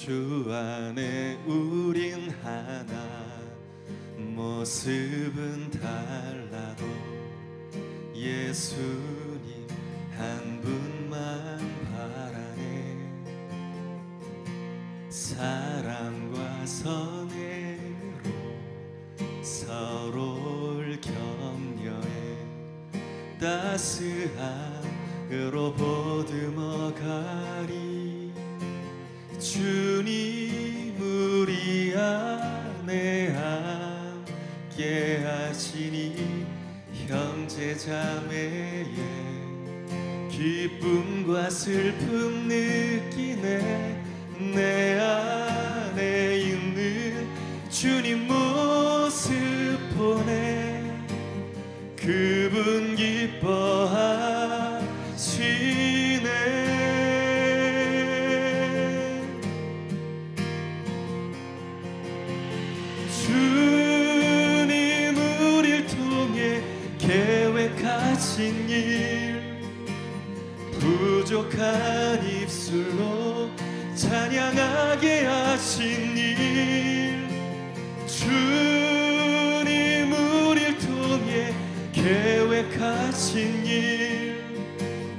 주 안에 우린 하나, 모습은 달라도 예수님 한 분만 바라네. 사랑과 선애로 서로를 격려해 따스함으로 보듬어가리. 주님 우리 안에 함께 하시니 형제자매의 기쁨과 슬픔 느끼네. 내 안에 있는 주님 모습 보네. 그분 기뻐하시네. 주님 우릴 통해 계획하신 일, 부족한 입술로 찬양하게 하신 일, 주님 우릴 통해 계획하신 일,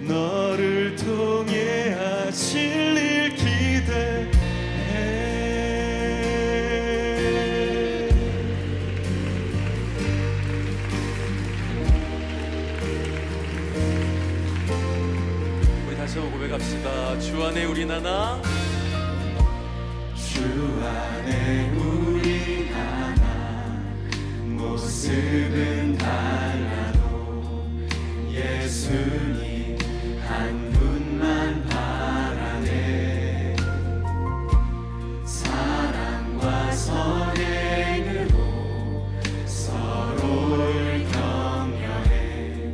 너를 통해 하실 일 기대해. 우리 다시 한번 고백합시다. 주 안에 우린 하나, 주 안에 우리 하나, 모습은 달라도 예수님 한 분만 바라네. 사랑과 선행으로 서로를 격려해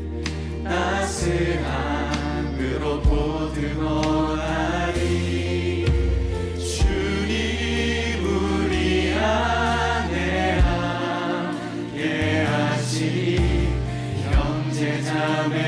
따스함으로 보듬어가리. 주님 우리 안에 함께 하시니 형제자매의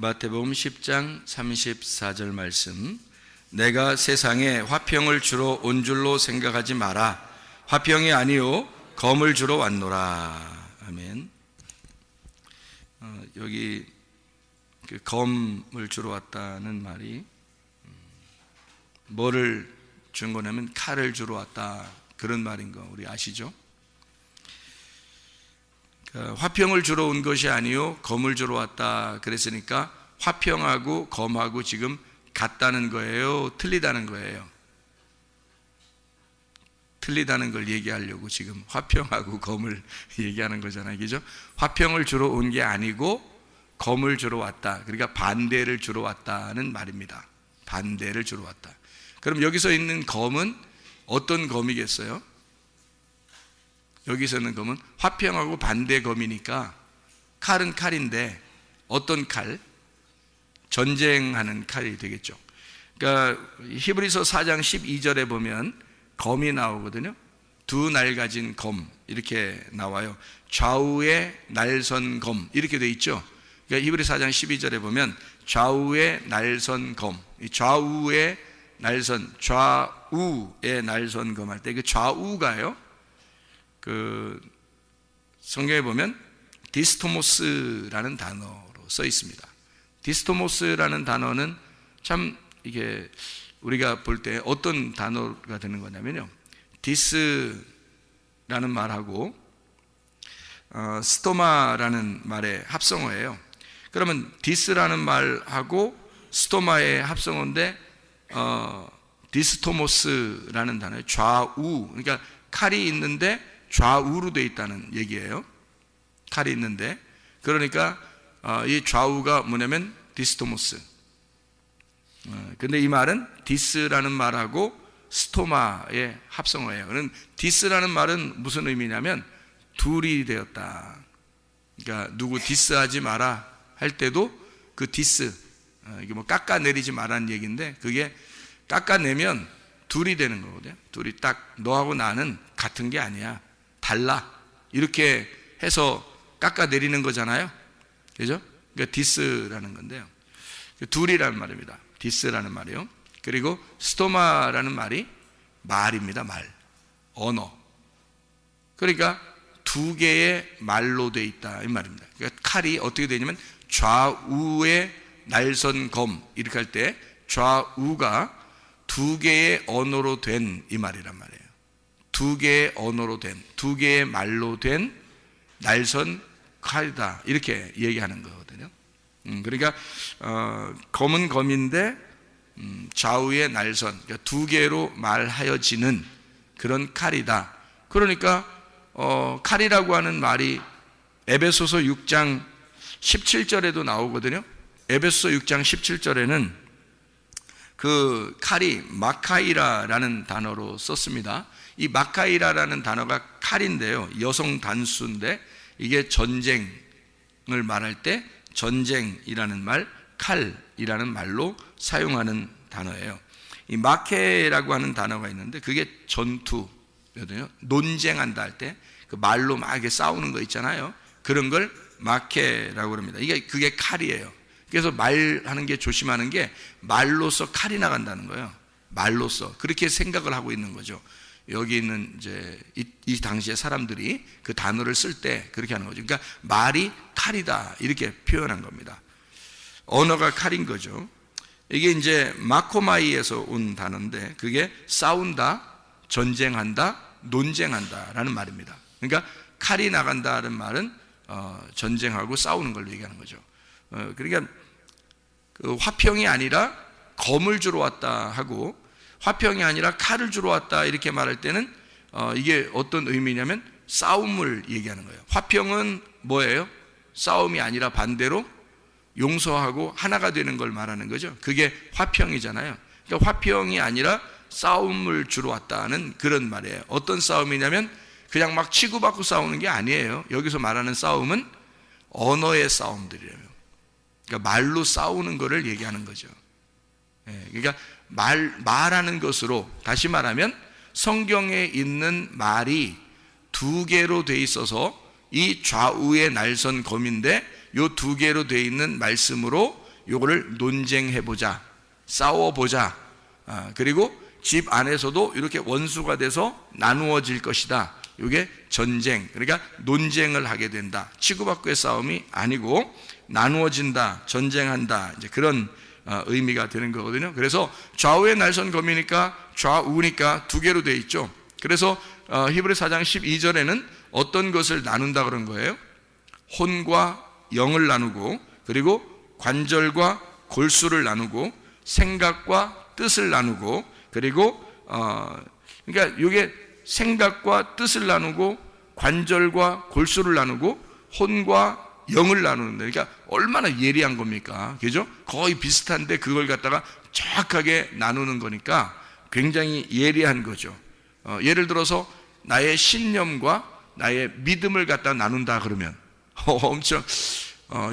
마태복음 10장 34절 말씀. 내가 세상에 화평을 주러 온 줄로 생각하지 마라. 화평이 아니요 검을 주러 왔노라. 아멘. 여기 그 검을 주러 왔다는 말이 뭐를 준 거냐면 칼을 주러 왔다, 그런 말인 거 우리 아시죠? 화평을 주러 온 것이 아니요 검을 주러 왔다 그랬으니까 화평하고 검하고 지금 같다는 거예요, 틀리다는 거예요? 틀리다는 걸 얘기하려고 지금 화평하고 검을 얘기하는 거잖아요, 그죠? 화평을 주러 온 게 아니고 검을 주러 왔다, 그러니까 반대를 주러 왔다는 말입니다. 반대를 주러 왔다. 그럼 여기서 있는 검은 어떤 검이겠어요? 여기서 있는 검은 화평하고 반대 검이니까 칼은 칼인데 어떤 칼? 전쟁하는 칼이 되겠죠. 그러니까 히브리서 4장 12절에 보면 검이 나오거든요. 두 날 가진 검 이렇게 나와요. 좌우의 날선 검 이렇게 돼 있죠. 그러니까 히브리 4장 12절에 보면 좌우의 날선 검, 좌우의 날선, 좌우의 날선 검 할 때 그 좌우가요, 그 성경에 보면 디스토모스라는 단어로 써 있습니다. 디스토모스라는 단어는 참 이게 우리가 볼 때 어떤 단어가 되는 거냐면요, 디스라는 말하고 스토마라는 말의 합성어예요. 그러면 디스라는 말하고 스토마의 합성어인데 디스토모스라는 단어예요. 좌우, 그러니까 칼이 있는데 좌우로 되어 있다는 얘기예요. 칼이 있는데, 그러니까 이 좌우가 뭐냐면 디스토모스. 근데 이 말은 디스라는 말하고 스토마의 합성어예요. 그럼 디스라는 말은 무슨 의미냐면 둘이 되었다. 그러니까 누구 디스하지 마라 할 때도 그 디스, 이게 뭐 깎아내리지 마라는 얘기인데, 그게 깎아내면 둘이 되는 거거든요. 둘이 딱 너하고 나는 같은 게 아니야, 달라, 이렇게 해서 깎아내리는 거잖아요, 그죠? 그러니까 디스라는 건데요, 둘이라는 말입니다. 디스라는 말이요. 그리고 스토마라는 말이 말입니다. 말, 언어. 그러니까 두 개의 말로 돼 있다 이 말입니다. 그러니까 칼이 어떻게 되냐면 좌우의 날선 검 이렇게 할 때 좌우가 두 개의 언어로 된 이 말이란 말이에요. 두 개의 언어로 된, 두 개의 말로 된 날선 칼이다, 이렇게 얘기하는 거거든요. 그러니까 검은 검인데 좌우의 날선, 그러니까 두 개로 말하여지는 그런 칼이다. 그러니까 칼이라고 하는 말이 에베소서 6장 17절에도 나오거든요. 에베소서 6장 17절에는 그 칼이 마카이라라는 단어로 썼습니다. 이 마카이라라는 단어가 칼인데요, 여성 단수인데 이게 전쟁을 말할 때 전쟁이라는 말, 칼이라는 말로 사용하는 단어예요. 이 마케라고 하는 단어가 있는데 그게 전투거든요. 논쟁한다 할 때 그 말로 막 이렇게 싸우는 거 있잖아요. 그런 걸 마케라고 합니다. 그게 칼이에요. 그래서 말하는 게, 조심하는 게 말로써 칼이 나간다는 거예요. 말로써 그렇게 생각을 하고 있는 거죠. 여기 있는 이제 이 당시에 사람들이 그 단어를 쓸 때 그렇게 하는 거죠. 그러니까 말이 칼이다 이렇게 표현한 겁니다. 언어가 칼인 거죠. 이게 이제 마코마이에서 온 단어인데 그게 싸운다, 전쟁한다, 논쟁한다라는 말입니다. 그러니까 칼이 나간다는 말은 전쟁하고 싸우는 걸 얘기하는 거죠. 그러니까 그 화평이 아니라 검을 주러 왔다 하고 화평이 아니라 칼을 주러 왔다 이렇게 말할 때는 이게 어떤 의미냐면 싸움을 얘기하는 거예요. 화평은 뭐예요? 싸움이 아니라 반대로 용서하고 하나가 되는 걸 말하는 거죠. 그게 화평이잖아요. 그러니까 화평이 아니라 싸움을 주러 왔다는 그런 말이에요. 어떤 싸움이냐면 그냥 막 치고받고 싸우는 게 아니에요. 여기서 말하는 싸움은 언어의 싸움들이에요. 그러니까 말로 싸우는 거를 얘기하는 거죠. 그러니까 말하는 것으로, 다시 말하면 성경에 있는 말이 두 개로 돼 있어서 이 좌우의 날선 검인데 이 두 개로 돼 있는 말씀으로 요거를 논쟁해보자, 싸워보자. 그리고 집 안에서도 이렇게 원수가 돼서 나누어질 것이다. 이게 전쟁, 그러니까 논쟁을 하게 된다. 치고받고의 싸움이 아니고 나누어진다, 전쟁한다, 이제 그런 의미가 되는 거거든요. 그래서 좌우의 날선 검이니까 좌우니까 두 개로 되어 있죠. 그래서 히브리 4장 12절에는 어떤 것을 나눈다 그런 거예요? 혼과 영을 나누고, 그리고 관절과 골수를 나누고, 생각과 뜻을 나누고, 그리고 그러니까 이게 생각과 뜻을 나누고, 관절과 골수를 나누고, 혼과 영을 나누는데, 그러니까 얼마나 예리한 겁니까? 그죠? 거의 비슷한데 그걸 갖다가 정확하게 나누는 거니까 굉장히 예리한 거죠. 예를 들어서 나의 신념과 나의 믿음을 갖다 나눈다 그러면 엄청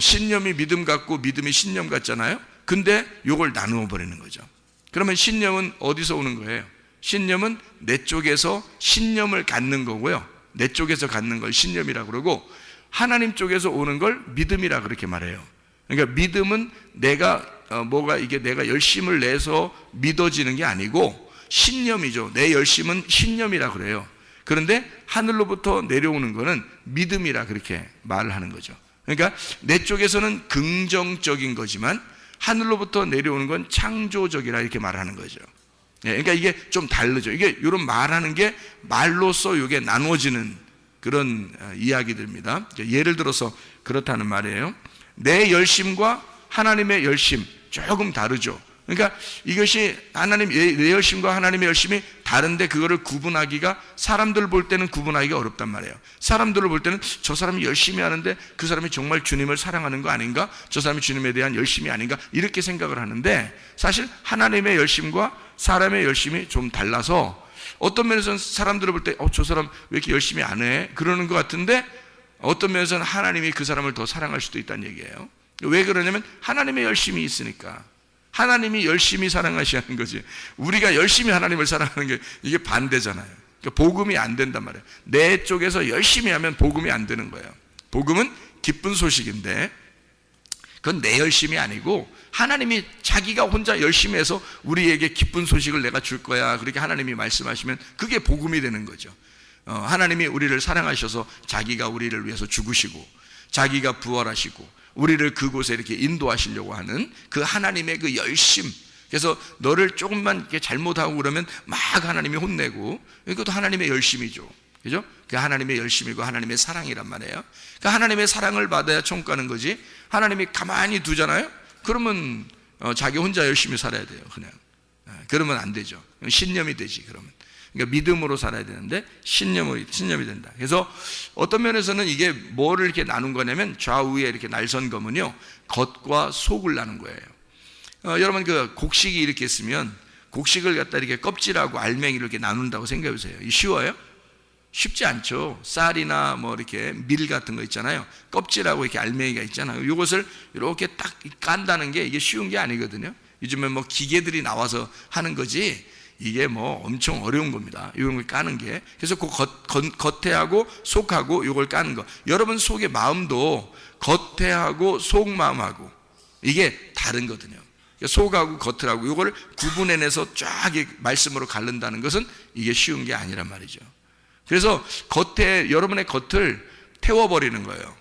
신념이 믿음 같고 믿음이 신념 같잖아요. 근데 이걸 나누어 버리는 거죠. 그러면 신념은 어디서 오는 거예요? 신념은 내 쪽에서 신념을 갖는 거고요. 내 쪽에서 갖는 걸 신념이라고 그러고, 하나님 쪽에서 오는 걸 믿음이라 그렇게 말해요. 그러니까 믿음은 내가 이게 내가 열심을 내서 믿어지는 게 아니고 신념이죠. 내 열심은 신념이라 그래요. 그런데 하늘로부터 내려오는 거는 믿음이라 그렇게 말을 하는 거죠. 그러니까 내 쪽에서는 긍정적인 거지만 하늘로부터 내려오는 건 창조적이라 이렇게 말하는 거죠. 그러니까 이게 좀 다르죠. 이게 이런 말하는 게 말로써 이게 나누어지는 그런 이야기들입니다. 예를 들어서 그렇다는 말이에요. 내 열심과 하나님의 열심 조금 다르죠. 그러니까 이것이 내 열심과 하나님의 열심이 다른데 그거를 구분하기가, 사람들 볼 때는 구분하기가 어렵단 말이에요. 사람들을 볼 때는 저 사람이 열심히 하는데 그 사람이 정말 주님을 사랑하는 거 아닌가? 저 사람이 주님에 대한 열심이 아닌가? 이렇게 생각을 하는데, 사실 하나님의 열심과 사람의 열심이 좀 달라서 어떤 면에서는 사람들을 볼 때 저 사람 왜 이렇게 열심히 안 해? 그러는 것 같은데 어떤 면에서는 하나님이 그 사람을 더 사랑할 수도 있다는 얘기예요. 왜 그러냐면 하나님의 열심이 있으니까. 하나님이 열심히 사랑하시는 거지, 우리가 열심히 하나님을 사랑하는 게 이게 반대잖아요. 그러니까 복음이 안 된단 말이에요. 내 쪽에서 열심히 하면 복음이 안 되는 거예요. 복음은 기쁜 소식인데 그건 내 열심이 아니고 하나님이 자기가 혼자 열심히 해서 우리에게 기쁜 소식을 내가 줄 거야, 그렇게 하나님이 말씀하시면 그게 복음이 되는 거죠. 하나님이 우리를 사랑하셔서 자기가 우리를 위해서 죽으시고 자기가 부활하시고 우리를 그곳에 이렇게 인도하시려고 하는 그 하나님의 그 열심. 그래서 너를 조금만 이렇게 잘못하고 그러면 막 하나님이 혼내고, 이것도 하나님의 열심이죠. 그죠? 그 하나님의 열심이고 하나님의 사랑이란 말이에요. 그 하나님의 사랑을 받아야 천국 가는 거지, 하나님이 가만히 두잖아요? 그러면 자기 혼자 열심히 살아야 돼요. 그냥 그러면 안 되죠. 신념이 되지. 그러면 그러니까 믿음으로 살아야 되는데 신념이 된다. 그래서 어떤 면에서는 이게 뭐를 이렇게 나눈 거냐면, 좌우에 이렇게 날선 검은요, 겉과 속을 나눈 거예요. 여러분 그 곡식이 이렇게 있으면 곡식을 갖다 이렇게 껍질하고 알맹이를 이렇게 나눈다고 생각해 보세요. 이 쉬워요? 쉽지 않죠. 쌀이나 뭐 이렇게 밀 같은 거 있잖아요. 껍질하고 이렇게 알맹이가 있잖아요. 이것을 이렇게 딱 깐다는 게 이게 쉬운 게 아니거든요. 요즘에 뭐 기계들이 나와서 하는 거지 이게 뭐 엄청 어려운 겁니다. 이런 걸 까는 게. 그래서 그 겉에하고 속하고 이걸 까는 거. 여러분 속의 마음도 겉에하고 속 마음하고 이게 다른 거거든요. 속하고 겉하고 이걸 구분해내서 쫙 말씀으로 가른다는 것은 이게 쉬운 게 아니란 말이죠. 그래서 여러분의 겉을 태워버리는 거예요.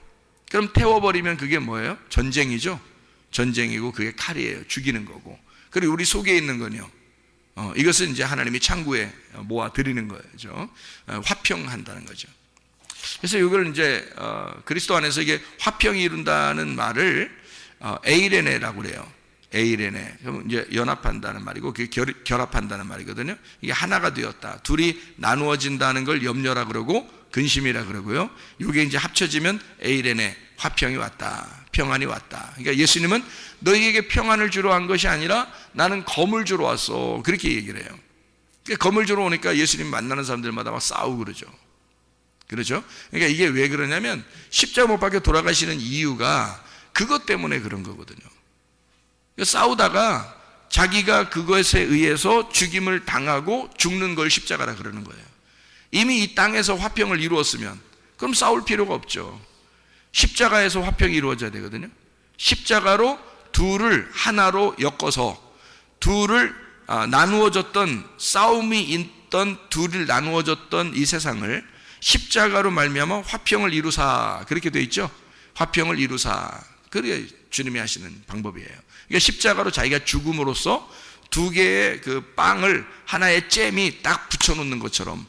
그럼 태워버리면 그게 뭐예요? 전쟁이죠. 전쟁이고 그게 칼이에요. 죽이는 거고. 그리고 우리 속에 있는 건요, 이것은 이제 하나님이 창고에 모아 드리는 거죠. 화평한다는 거죠. 그래서 이걸 이제 그리스도 안에서 이게 화평이 이룬다는 말을 에이레네라고 그래요. 에이레네. 그럼 이제 연합한다는 말이고 그게 결합한다는 말이거든요. 이게 하나가 되었다. 둘이 나누어진다는 걸 염려라 그러고 근심이라 그러고요. 이게 이제 합쳐지면 에이레네, 화평이 왔다. 평안이 왔다. 그러니까 예수님은 너희에게 평안을 주러 온 것이 아니라 나는 검을 주러 왔어. 그렇게 얘기를 해요. 그러니까 검을 주러 오니까 예수님 만나는 사람들마다 막 싸우고 그러죠. 그렇죠? 그러니까 이게 왜 그러냐면 십자가 못 박혀 돌아가시는 이유가 그것 때문에 그런 거거든요. 그러니까 싸우다가 자기가 그것에 의해서 죽임을 당하고 죽는 걸 십자가라 그러는 거예요. 이미 이 땅에서 화평을 이루었으면 그럼 싸울 필요가 없죠. 십자가에서 화평이 이루어져야 되거든요. 십자가로 둘을 하나로 엮어서 둘을 나누어졌던 싸움이 있던 둘을 나누어졌던 이 세상을 십자가로 말미암아 화평을 이루사 그렇게 돼 있죠. 화평을 이루사 그게 주님이 하시는 방법이에요. 그러니까 십자가로 자기가 죽음으로써 두 개의 그 빵을 하나의 잼이 딱 붙여놓는 것처럼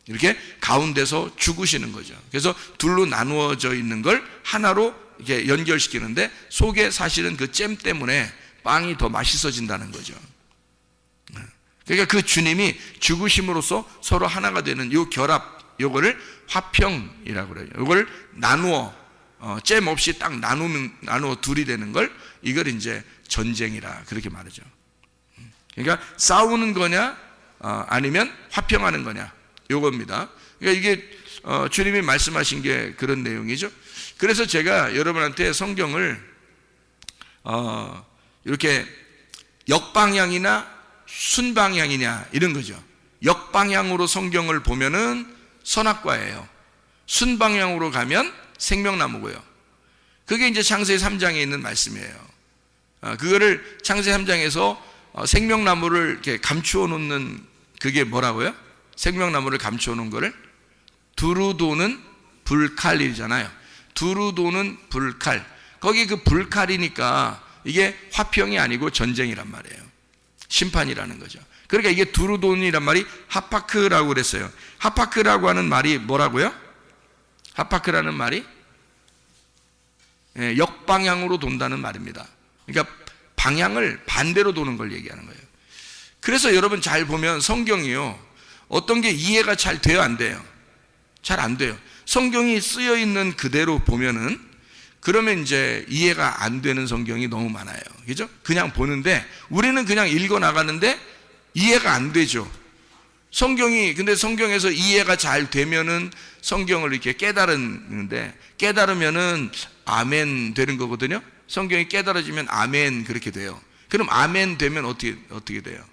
이렇게 가운데서 죽으시는 거죠. 그래서 둘로 나누어져 있는 걸 하나로 이렇게 연결시키는데 속에 사실은 그 잼 때문에 빵이 더 맛있어진다는 거죠. 그러니까 그 주님이 죽으심으로써 서로 하나가 되는 이 결합, 요거를 화평이라고 그래요. 요걸 나누어 잼 없이 딱 나누어 둘이 되는 걸 이걸 이제 전쟁이라 그렇게 말하죠. 그러니까 싸우는 거냐 아니면 화평하는 거냐 요겁니다. 그러니까 이게 주님이 말씀하신 게 그런 내용이죠. 그래서 제가 여러분한테 성경을 이렇게 역방향이나 순방향이냐 이런 거죠. 역방향으로 성경을 보면은 선악과예요. 순방향으로 가면 생명나무고요. 그게 이제 창세기 3장에 있는 말씀이에요. 그거를 창세기 3장에서 생명나무를 이렇게 감추어 놓는 그게 뭐라고요? 생명나무를 감추어 놓은 거를 두루 도는 불칼이잖아요. 두루 도는 불칼. 거기 그 불칼이니까 이게 화평이 아니고 전쟁이란 말이에요. 심판이라는 거죠. 그러니까 이게 두루 도는이란 말이 하파크라고 그랬어요. 하파크라고 하는 말이 뭐라고요? 하파크라는 말이 역방향으로 돈다는 말입니다. 그러니까 방향을 반대로 도는 걸 얘기하는 거예요. 그래서 여러분 잘 보면 성경이요, 어떤 게 이해가 잘 돼요, 안 돼요? 잘 안 돼요. 성경이 쓰여 있는 그대로 보면은 그러면 이제 이해가 안 되는 성경이 너무 많아요. 그죠? 그냥 보는데 우리는 그냥 읽어 나가는데 이해가 안 되죠. 근데 성경에서 이해가 잘 되면은 성경을 이렇게 깨달았는데 깨달으면은 아멘 되는 거거든요. 성경이 깨달아지면 아멘 그렇게 돼요. 그럼 아멘 되면 어떻게 돼요?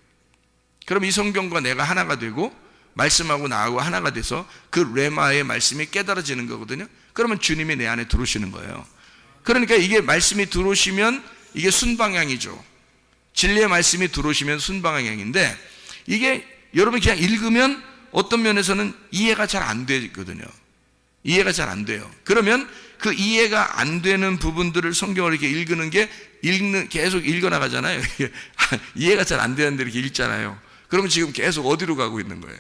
그럼 이 성경과 내가 하나가 되고 말씀하고 나하고 하나가 돼서 그 레마의 말씀이 깨달아지는 거거든요. 그러면 주님이 내 안에 들어오시는 거예요. 그러니까 이게 말씀이 들어오시면 이게 순방향이죠. 진리의 말씀이 들어오시면 순방향인데 이게 여러분 그냥 읽으면 어떤 면에서는 이해가 잘 안 되거든요. 이해가 잘 안 돼요. 그러면 그 이해가 안 되는 부분들을 성경을 이렇게 읽는 게 계속 읽어 나가잖아요. 이해가 잘 안 되는데 이렇게 읽잖아요. 그러면 지금 계속 어디로 가고 있는 거예요?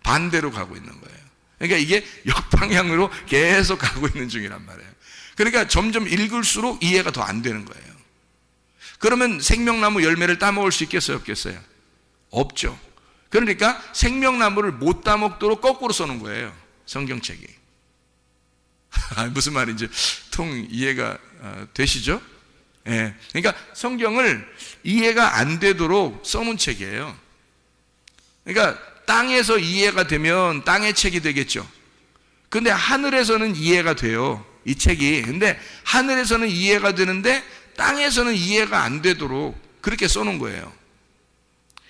반대로 가고 있는 거예요. 그러니까 이게 역방향으로 계속 가고 있는 중이란 말이에요. 그러니까 점점 읽을수록 이해가 더 안 되는 거예요. 그러면 생명나무 열매를 따먹을 수 있겠어요, 없겠어요? 없죠. 그러니까 생명나무를 못 따먹도록 거꾸로 써놓은 거예요, 성경책이. 무슨 말인지 통 이해가 되시죠? 예. 그러니까 성경을 이해가 안 되도록 써놓은 책이에요. 그러니까 땅에서 이해가 되면 땅의 책이 되겠죠. 근데 하늘에서는 이해가 돼요, 이 책이. 근데 하늘에서는 이해가 되는데 땅에서는 이해가 안 되도록 그렇게 써놓은 거예요.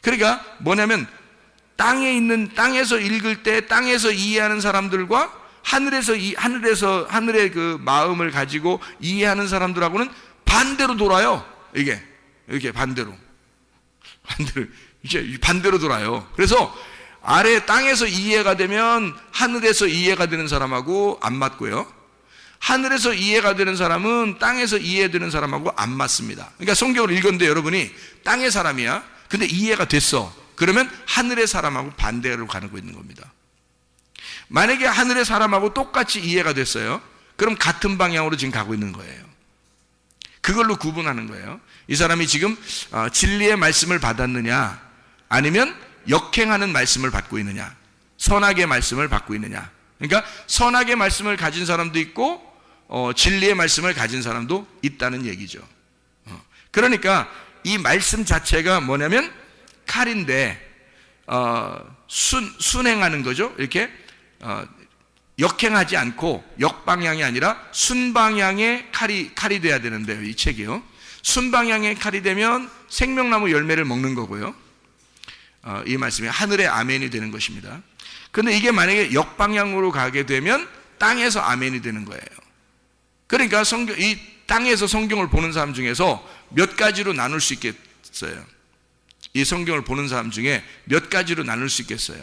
그러니까 뭐냐면 땅에서 읽을 때 땅에서 이해하는 사람들과 하늘의 그 마음을 가지고 이해하는 사람들하고는 반대로 돌아요. 이게 반대로 이제 반대로 돌아요. 그래서 아래 땅에서 이해가 되면 하늘에서 이해가 되는 사람하고 안 맞고요. 하늘에서 이해가 되는 사람은 땅에서 이해되는 사람하고 안 맞습니다. 그러니까 성경을 읽었는데 여러분이 땅의 사람이야. 근데 이해가 됐어. 그러면 하늘의 사람하고 반대로 가고 있는 겁니다. 만약에 하늘의 사람하고 똑같이 이해가 됐어요. 그럼 같은 방향으로 지금 가고 있는 거예요. 그걸로 구분하는 거예요. 이 사람이 지금 진리의 말씀을 받았느냐 아니면 역행하는 말씀을 받고 있느냐, 선악의 말씀을 받고 있느냐. 그러니까 선악의 말씀을 가진 사람도 있고 진리의 말씀을 가진 사람도 있다는 얘기죠. 그러니까 이 말씀 자체가 뭐냐면 칼인데 순행하는 거죠. 이렇게 역행하지 않고 역방향이 아니라 순방향의 칼이 돼야 되는데요, 이 책이요. 순방향의 칼이 되면 생명나무 열매를 먹는 거고요. 이 말씀이 하늘의 아멘이 되는 것입니다. 그런데 이게 만약에 역방향으로 가게 되면 땅에서 아멘이 되는 거예요. 그러니까 이 땅에서 성경을 보는 사람 중에서 몇 가지로 나눌 수 있겠어요? 이 성경을 보는 사람 중에 몇 가지로 나눌 수 있겠어요?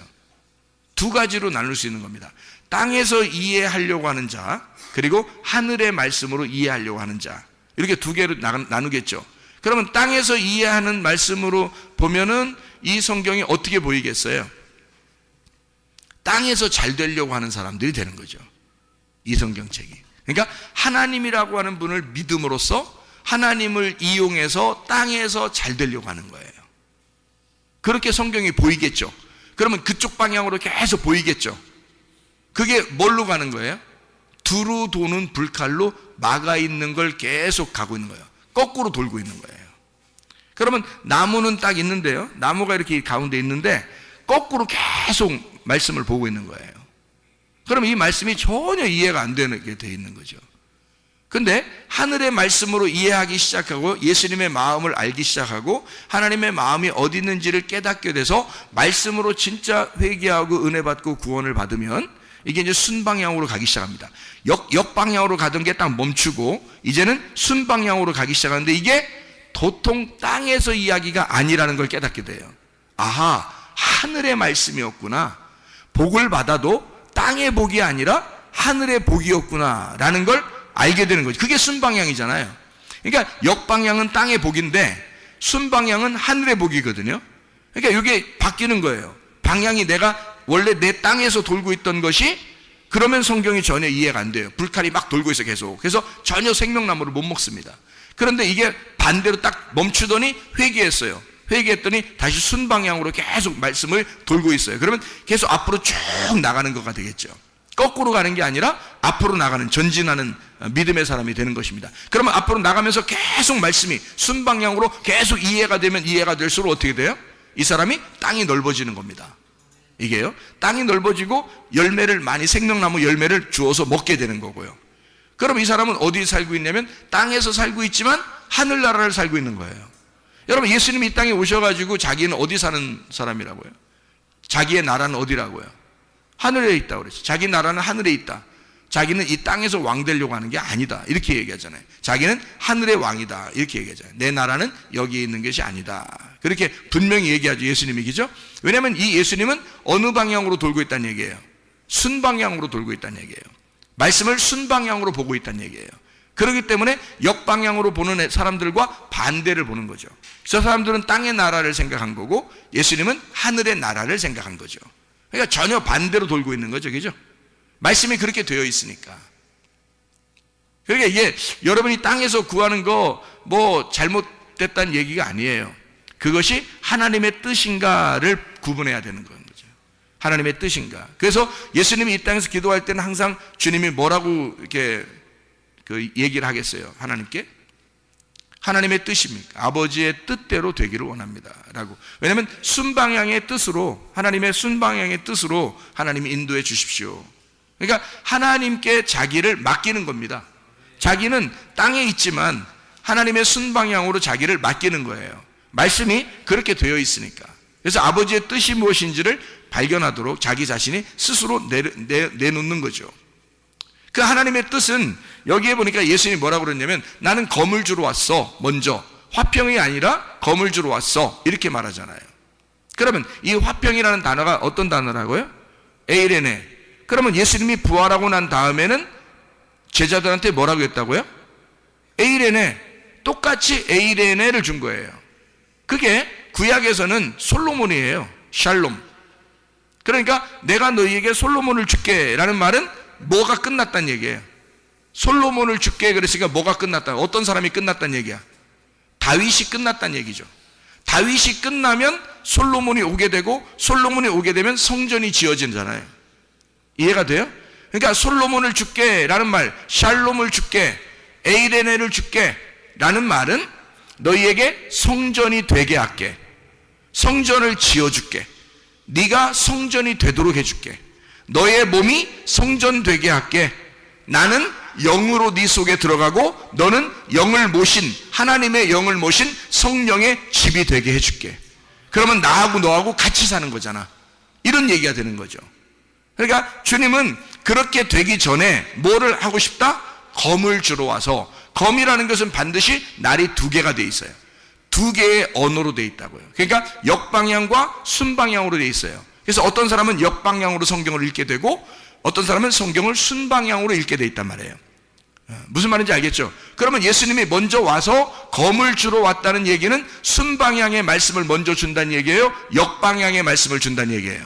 두 가지로 나눌 수 있는 겁니다. 땅에서 이해하려고 하는 자, 그리고 하늘의 말씀으로 이해하려고 하는 자, 이렇게 두 개로 나누겠죠. 그러면 땅에서 이해하는 말씀으로 보면은 이 성경이 어떻게 보이겠어요? 땅에서 잘 되려고 하는 사람들이 되는 거죠, 이 성경책이. 그러니까 하나님이라고 하는 분을 믿음으로써 하나님을 이용해서 땅에서 잘 되려고 하는 거예요. 그렇게 성경이 보이겠죠. 그러면 그쪽 방향으로 계속 보이겠죠. 그게 뭘로 가는 거예요? 두루 도는 불칼로 막아 있는 걸 계속 가고 있는 거예요. 거꾸로 돌고 있는 거예요. 그러면 나무는 딱 있는데요, 나무가 이렇게 가운데 있는데 거꾸로 계속 말씀을 보고 있는 거예요. 그러면 이 말씀이 전혀 이해가 안 되게 돼 있는 거죠. 근데 하늘의 말씀으로 이해하기 시작하고 예수님의 마음을 알기 시작하고 하나님의 마음이 어디 있는지를 깨닫게 돼서 말씀으로 진짜 회개하고 은혜 받고 구원을 받으면 이게 이제 순방향으로 가기 시작합니다. 역방향으로 가던 게 딱 멈추고 이제는 순방향으로 가기 시작하는데 이게 도통 땅에서 이야기가 아니라는 걸 깨닫게 돼요. 아하, 하늘의 말씀이었구나. 복을 받아도 땅의 복이 아니라 하늘의 복이었구나 라는 걸 알게 되는 거죠. 그게 순방향이잖아요. 그러니까 역방향은 땅의 복인데 순방향은 하늘의 복이거든요. 그러니까 이게 바뀌는 거예요. 방향이 내가 원래 내 땅에서 돌고 있던 것이, 그러면 성경이 전혀 이해가 안 돼요. 불칼이 막 돌고 있어 계속. 그래서 전혀 생명나무를 못 먹습니다. 그런데 이게 반대로 딱 멈추더니 회개했어요. 회개했더니 다시 순방향으로 계속 말씀을 돌고 있어요. 그러면 계속 앞으로 쭉 나가는 거가 되겠죠. 거꾸로 가는 게 아니라 앞으로 나가는, 전진하는 믿음의 사람이 되는 것입니다. 그러면 앞으로 나가면서 계속 말씀이 순방향으로 계속 이해가 되면 이해가 될수록 어떻게 돼요? 이 사람이 땅이 넓어지는 겁니다. 이게요, 땅이 넓어지고 열매를 많이, 생명나무 열매를 주어서 먹게 되는 거고요. 그럼 이 사람은 어디 살고 있냐면 땅에서 살고 있지만 하늘나라를 살고 있는 거예요. 여러분, 예수님이 이 땅에 오셔가지고 자기는 어디 사는 사람이라고요? 자기의 나라는 어디라고요? 하늘에 있다고 그랬죠. 자기 나라는 하늘에 있다. 자기는 이 땅에서 왕 되려고 하는 게 아니다, 이렇게 얘기하잖아요. 자기는 하늘의 왕이다, 이렇게 얘기하잖아요. 내 나라는 여기에 있는 것이 아니다, 그렇게 분명히 얘기하죠, 예수님이. 그죠? 왜냐하면 이 예수님은 어느 방향으로 돌고 있다는 얘기예요? 순방향으로 돌고 있다는 얘기예요. 말씀을 순방향으로 보고 있다는 얘기예요. 그렇기 때문에 역방향으로 보는 사람들과 반대를 보는 거죠. 저 사람들은 땅의 나라를 생각한 거고 예수님은 하늘의 나라를 생각한 거죠. 그러니까 전혀 반대로 돌고 있는 거죠. 그죠? 말씀이 그렇게 되어 있으니까. 그러니까 이게 여러분이 땅에서 구하는 거 뭐 잘못됐다는 얘기가 아니에요. 그것이 하나님의 뜻인가를 구분해야 되는 거죠. 하나님의 뜻인가. 그래서 예수님이 이 땅에서 기도할 때는 항상 주님이 뭐라고 이렇게 그 얘기를 하겠어요? 하나님께 하나님의 뜻입니까? 아버지의 뜻대로 되기를 원합니다 라고. 왜냐하면 순방향의 뜻으로, 하나님의 순방향의 뜻으로 하나님이 인도해 주십시오. 그러니까 하나님께 자기를 맡기는 겁니다. 자기는 땅에 있지만 하나님의 순방향으로 자기를 맡기는 거예요. 말씀이 그렇게 되어 있으니까. 그래서 아버지의 뜻이 무엇인지를 발견하도록 자기 자신이 스스로 내놓는 거죠. 그 하나님의 뜻은 여기에 보니까 예수님이 뭐라고 그랬냐면 나는 검을 주러 왔어. 먼저 화평이 아니라 검을 주러 왔어, 이렇게 말하잖아요. 그러면 이 화평이라는 단어가 어떤 단어라고요? 에이레네. 그러면 예수님이 부활하고 난 다음에는 제자들한테 뭐라고 했다고요? 에이레네. 똑같이 에이레네를 준 거예요. 그게 구약에서는 솔로몬이에요. 샬롬. 그러니까 내가 너희에게 솔로몬을 줄게 라는 말은 뭐가 끝났다는 얘기예요. 솔로몬을 줄게 그랬으니까 뭐가 끝났다? 어떤 사람이 끝났다는 얘기야? 다윗이 끝났다는 얘기죠. 다윗이 끝나면 솔로몬이 오게 되고 솔로몬이 오게 되면 성전이 지어지잖아요. 이해가 돼요? 그러니까 솔로몬을 줄게 라는 말, 샬롬을 줄게, 에이레네를 줄게 라는 말은 너희에게 성전이 되게 할게, 성전을 지어줄게, 네가 성전이 되도록 해줄게, 너의 몸이 성전 되게 할게, 나는 영으로 네 속에 들어가고 너는 영을 모신, 하나님의 영을 모신 성령의 집이 되게 해줄게. 그러면 나하고 너하고 같이 사는 거잖아, 이런 얘기가 되는 거죠. 그러니까 주님은 그렇게 되기 전에 뭐를 하고 싶다? 검을 주러 와서 검이라는 것은 반드시 날이 두 개가 돼 있어요. 두 개의 언어로 돼 있다고요. 그러니까 역방향과 순방향으로 돼 있어요. 그래서 어떤 사람은 역방향으로 성경을 읽게 되고 어떤 사람은 성경을 순방향으로 읽게 돼 있단 말이에요. 무슨 말인지 알겠죠? 그러면 예수님이 먼저 와서 검을 주러 왔다는 얘기는 순방향의 말씀을 먼저 준다는 얘기예요? 역방향의 말씀을 준다는 얘기예요?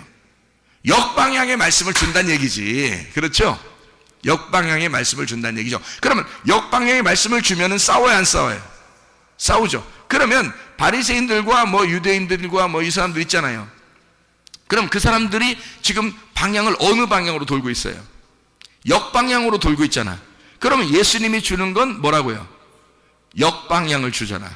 역방향의 말씀을 준다는 얘기지. 그렇죠? 역방향의 말씀을 준다는 얘기죠. 그러면 역방향의 말씀을 주면은 싸워야 안 싸워요? 싸우죠. 그러면 바리새인들과 뭐 유대인들과 뭐 이 사람들 있잖아요. 그럼 그 사람들이 지금 방향을 어느 방향으로 돌고 있어요? 역방향으로 돌고 있잖아. 그러면 예수님이 주는 건 뭐라고요? 역방향을 주잖아.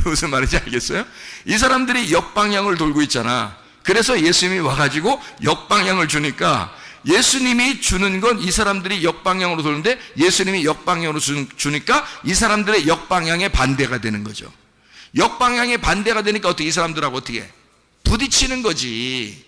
무슨 말인지 알겠어요? 이 사람들이 역방향을 돌고 있잖아. 그래서 예수님이 와가지고 역방향을 주니까 예수님이 주는 건 이 사람들이 역방향으로 도는데 예수님이 역방향으로 주니까 이 사람들의 역방향에 반대가 되는 거죠. 역방향에 반대가 되니까 어떻게 이 사람들하고 어떻게 부딪히는 거지.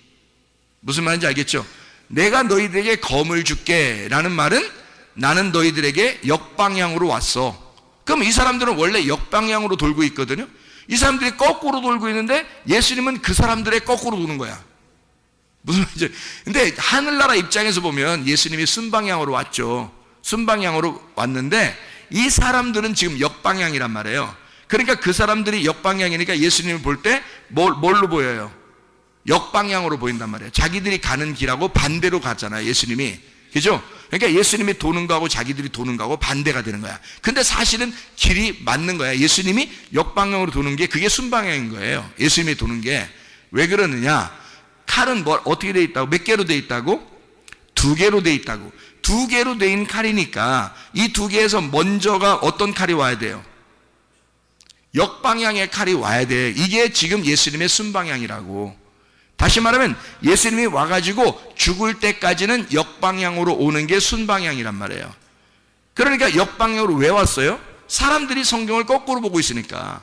무슨 말인지 알겠죠? 내가 너희들에게 검을 줄게 라는 말은 나는 너희들에게 역방향으로 왔어. 그럼 이 사람들은 원래 역방향으로 돌고 있거든요. 이 사람들이 거꾸로 돌고 있는데 예수님은 그 사람들의 거꾸로 도는 거야. 무슨 말인지. 근데 하늘나라 입장에서 보면 예수님이 순방향으로 왔죠. 순방향으로 왔는데 이 사람들은 지금 역방향이란 말이에요. 그러니까 그 사람들이 역방향이니까 예수님을 볼 때 뭘로 보여요? 역방향으로 보인단 말이에요. 자기들이 가는 길하고 반대로 갔잖아요, 예수님이. 그죠? 그러니까 예수님이 도는 거하고 자기들이 도는 거하고 반대가 되는 거야. 근데 사실은 길이 맞는 거야. 예수님이 역방향으로 도는 게 그게 순방향인 거예요. 예수님이 도는 게. 왜 그러느냐? 칼은 어떻게 돼 있다고? 몇 개로 돼 있다고? 두 개로 돼 있다고. 두 개로 돼 있는 칼이니까 이 두 개에서 먼저가 어떤 칼이 와야 돼요? 역방향의 칼이 와야 돼. 이게 지금 예수님의 순방향이라고. 다시 말하면 예수님이 와가지고 죽을 때까지는 역방향으로 오는 게 순방향이란 말이에요. 그러니까 역방향으로 왜 왔어요? 사람들이 성경을 거꾸로 보고 있으니까.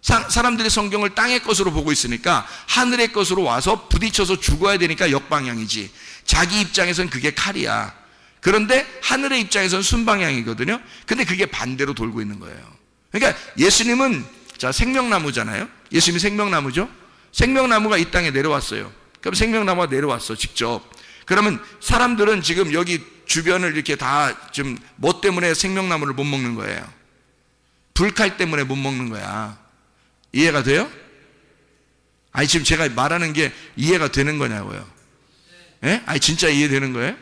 사람들이 성경을 땅의 것으로 보고 있으니까 하늘의 것으로 와서 부딪혀서 죽어야 되니까 역방향이지. 자기 입장에서는 그게 칼이야. 그런데 하늘의 입장에서는 순방향이거든요. 근데 그게 반대로 돌고 있는 거예요. 그러니까 예수님은 자 생명나무잖아요. 예수님이 생명나무죠. 생명나무가 이 땅에 내려왔어요. 그럼 생명나무가 내려왔어 직접. 그러면 사람들은 지금 여기 주변을 이렇게 다 좀 뭐 때문에 생명나무를 못 먹는 거예요? 불칼 때문에 못 먹는 거야. 이해가 돼요? 아니 지금 제가 말하는 게 이해가 되는 거냐고요? 예? 아니 진짜 이해되는 거예요?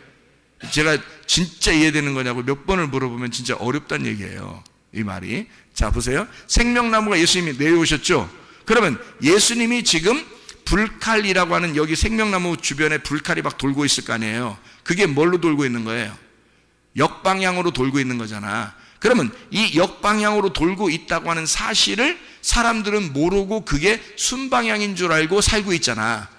제가 진짜 이해되는 거냐고 몇 번을 물어보면 진짜 어렵다는 얘기예요. 이 말이. 자 보세요. 생명나무가 예수님이 내려오셨죠? 그러면 예수님이 지금 불칼이라고 하는 여기 생명나무 주변에 불칼이 막 돌고 있을 거 아니에요. 그게 뭘로 돌고 있는 거예요? 역방향으로 돌고 있는 거잖아. 그러면 이 역방향으로 돌고 있다고 하는 사실을 사람들은 모르고 그게 순방향인 줄 알고 살고 있잖아.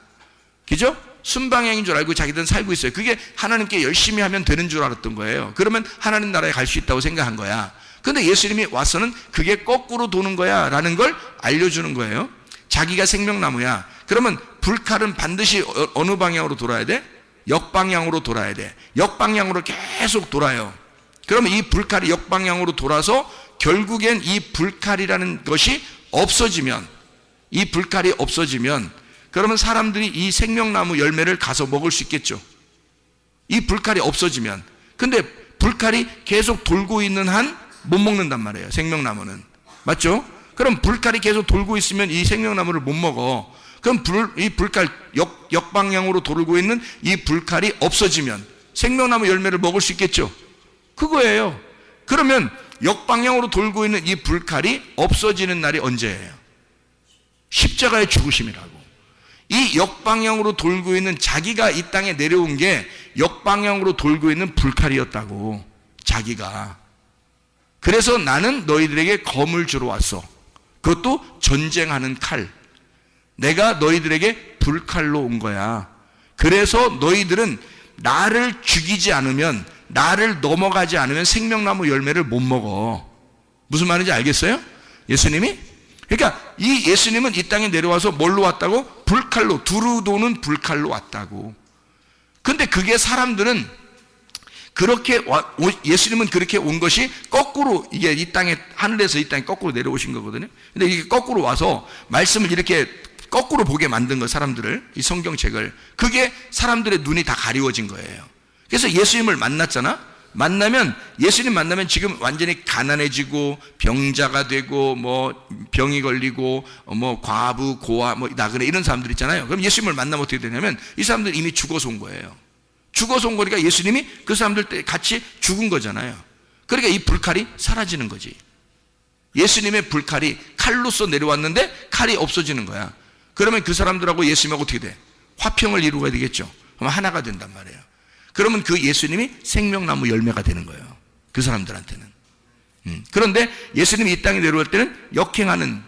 그죠? 순방향인 줄 알고 자기들은 살고 있어요. 그게 하나님께 열심히 하면 되는 줄 알았던 거예요. 그러면 하나님 나라에 갈 수 있다고 생각한 거야. 근데 예수님이 와서는 그게 거꾸로 도는 거야 라는 걸 알려주는 거예요. 자기가 생명나무야. 그러면 불칼은 반드시 어느 방향으로 돌아야 돼? 역방향으로 돌아야 돼. 역방향으로 계속 돌아요. 그러면 이 불칼이 역방향으로 돌아서 결국엔 이 불칼이라는 것이 없어지면, 이 불칼이 없어지면 그러면 사람들이 이 생명나무 열매를 가서 먹을 수 있겠죠. 이 불칼이 없어지면. 근데 불칼이 계속 돌고 있는 한 못 먹는단 말이에요. 생명나무는. 맞죠? 그럼 불칼이 계속 돌고 있으면 이 생명나무를 못 먹어. 그럼 이 불칼 역방향으로 돌고 있는 이 불칼이 없어지면 생명나무 열매를 먹을 수 있겠죠. 그거예요. 그러면 역방향으로 돌고 있는 이 불칼이 없어지는 날이 언제예요? 십자가의 죽으심이라고. 이 역방향으로 돌고 있는 자기가 이 땅에 내려온 게 역방향으로 돌고 있는 불칼이었다고. 자기가. 그래서 나는 너희들에게 검을 주러 왔어. 그것도 전쟁하는 칼. 내가 너희들에게 불칼로 온 거야. 그래서 너희들은 나를 죽이지 않으면, 나를 넘어가지 않으면 생명나무 열매를 못 먹어. 무슨 말인지 알겠어요? 예수님이? 그러니까 이 예수님은 이 땅에 내려와서 뭘로 왔다고? 불칼로, 두루 도는 불칼로 왔다고. 근데 그게 사람들은 그렇게 예수님은 그렇게 온 것이 거꾸로, 이게 이 땅에, 하늘에서 이 땅에 거꾸로 내려오신 거거든요. 근데 이게 거꾸로 와서 말씀을 이렇게 거꾸로 보게 만든 거, 사람들을, 이 성경책을. 그게 사람들의 눈이 다 가리워진 거예요. 그래서 예수님을 예수님 만나면 지금 완전히 가난해지고 병자가 되고 뭐 병이 걸리고 뭐 과부, 고아, 뭐 나그네 이런 사람들 있잖아요. 그럼 예수님을 만나면 어떻게 되냐면 이 사람들 이미 죽어서 온 거예요. 죽어서 온 거니까 예수님이 그 사람들 때 같이 죽은 거잖아요. 그러니까 이 불칼이 사라지는 거지. 예수님의 불칼이 칼로서 내려왔는데 칼이 없어지는 거야. 그러면 그 사람들하고 예수님하고 어떻게 돼? 화평을 이루어야 되겠죠. 그럼 하나가 된단 말이에요. 그러면 그 예수님이 생명나무 열매가 되는 거예요. 그 사람들한테는. 그런데 예수님이 이 땅에 내려올 때는 역행하는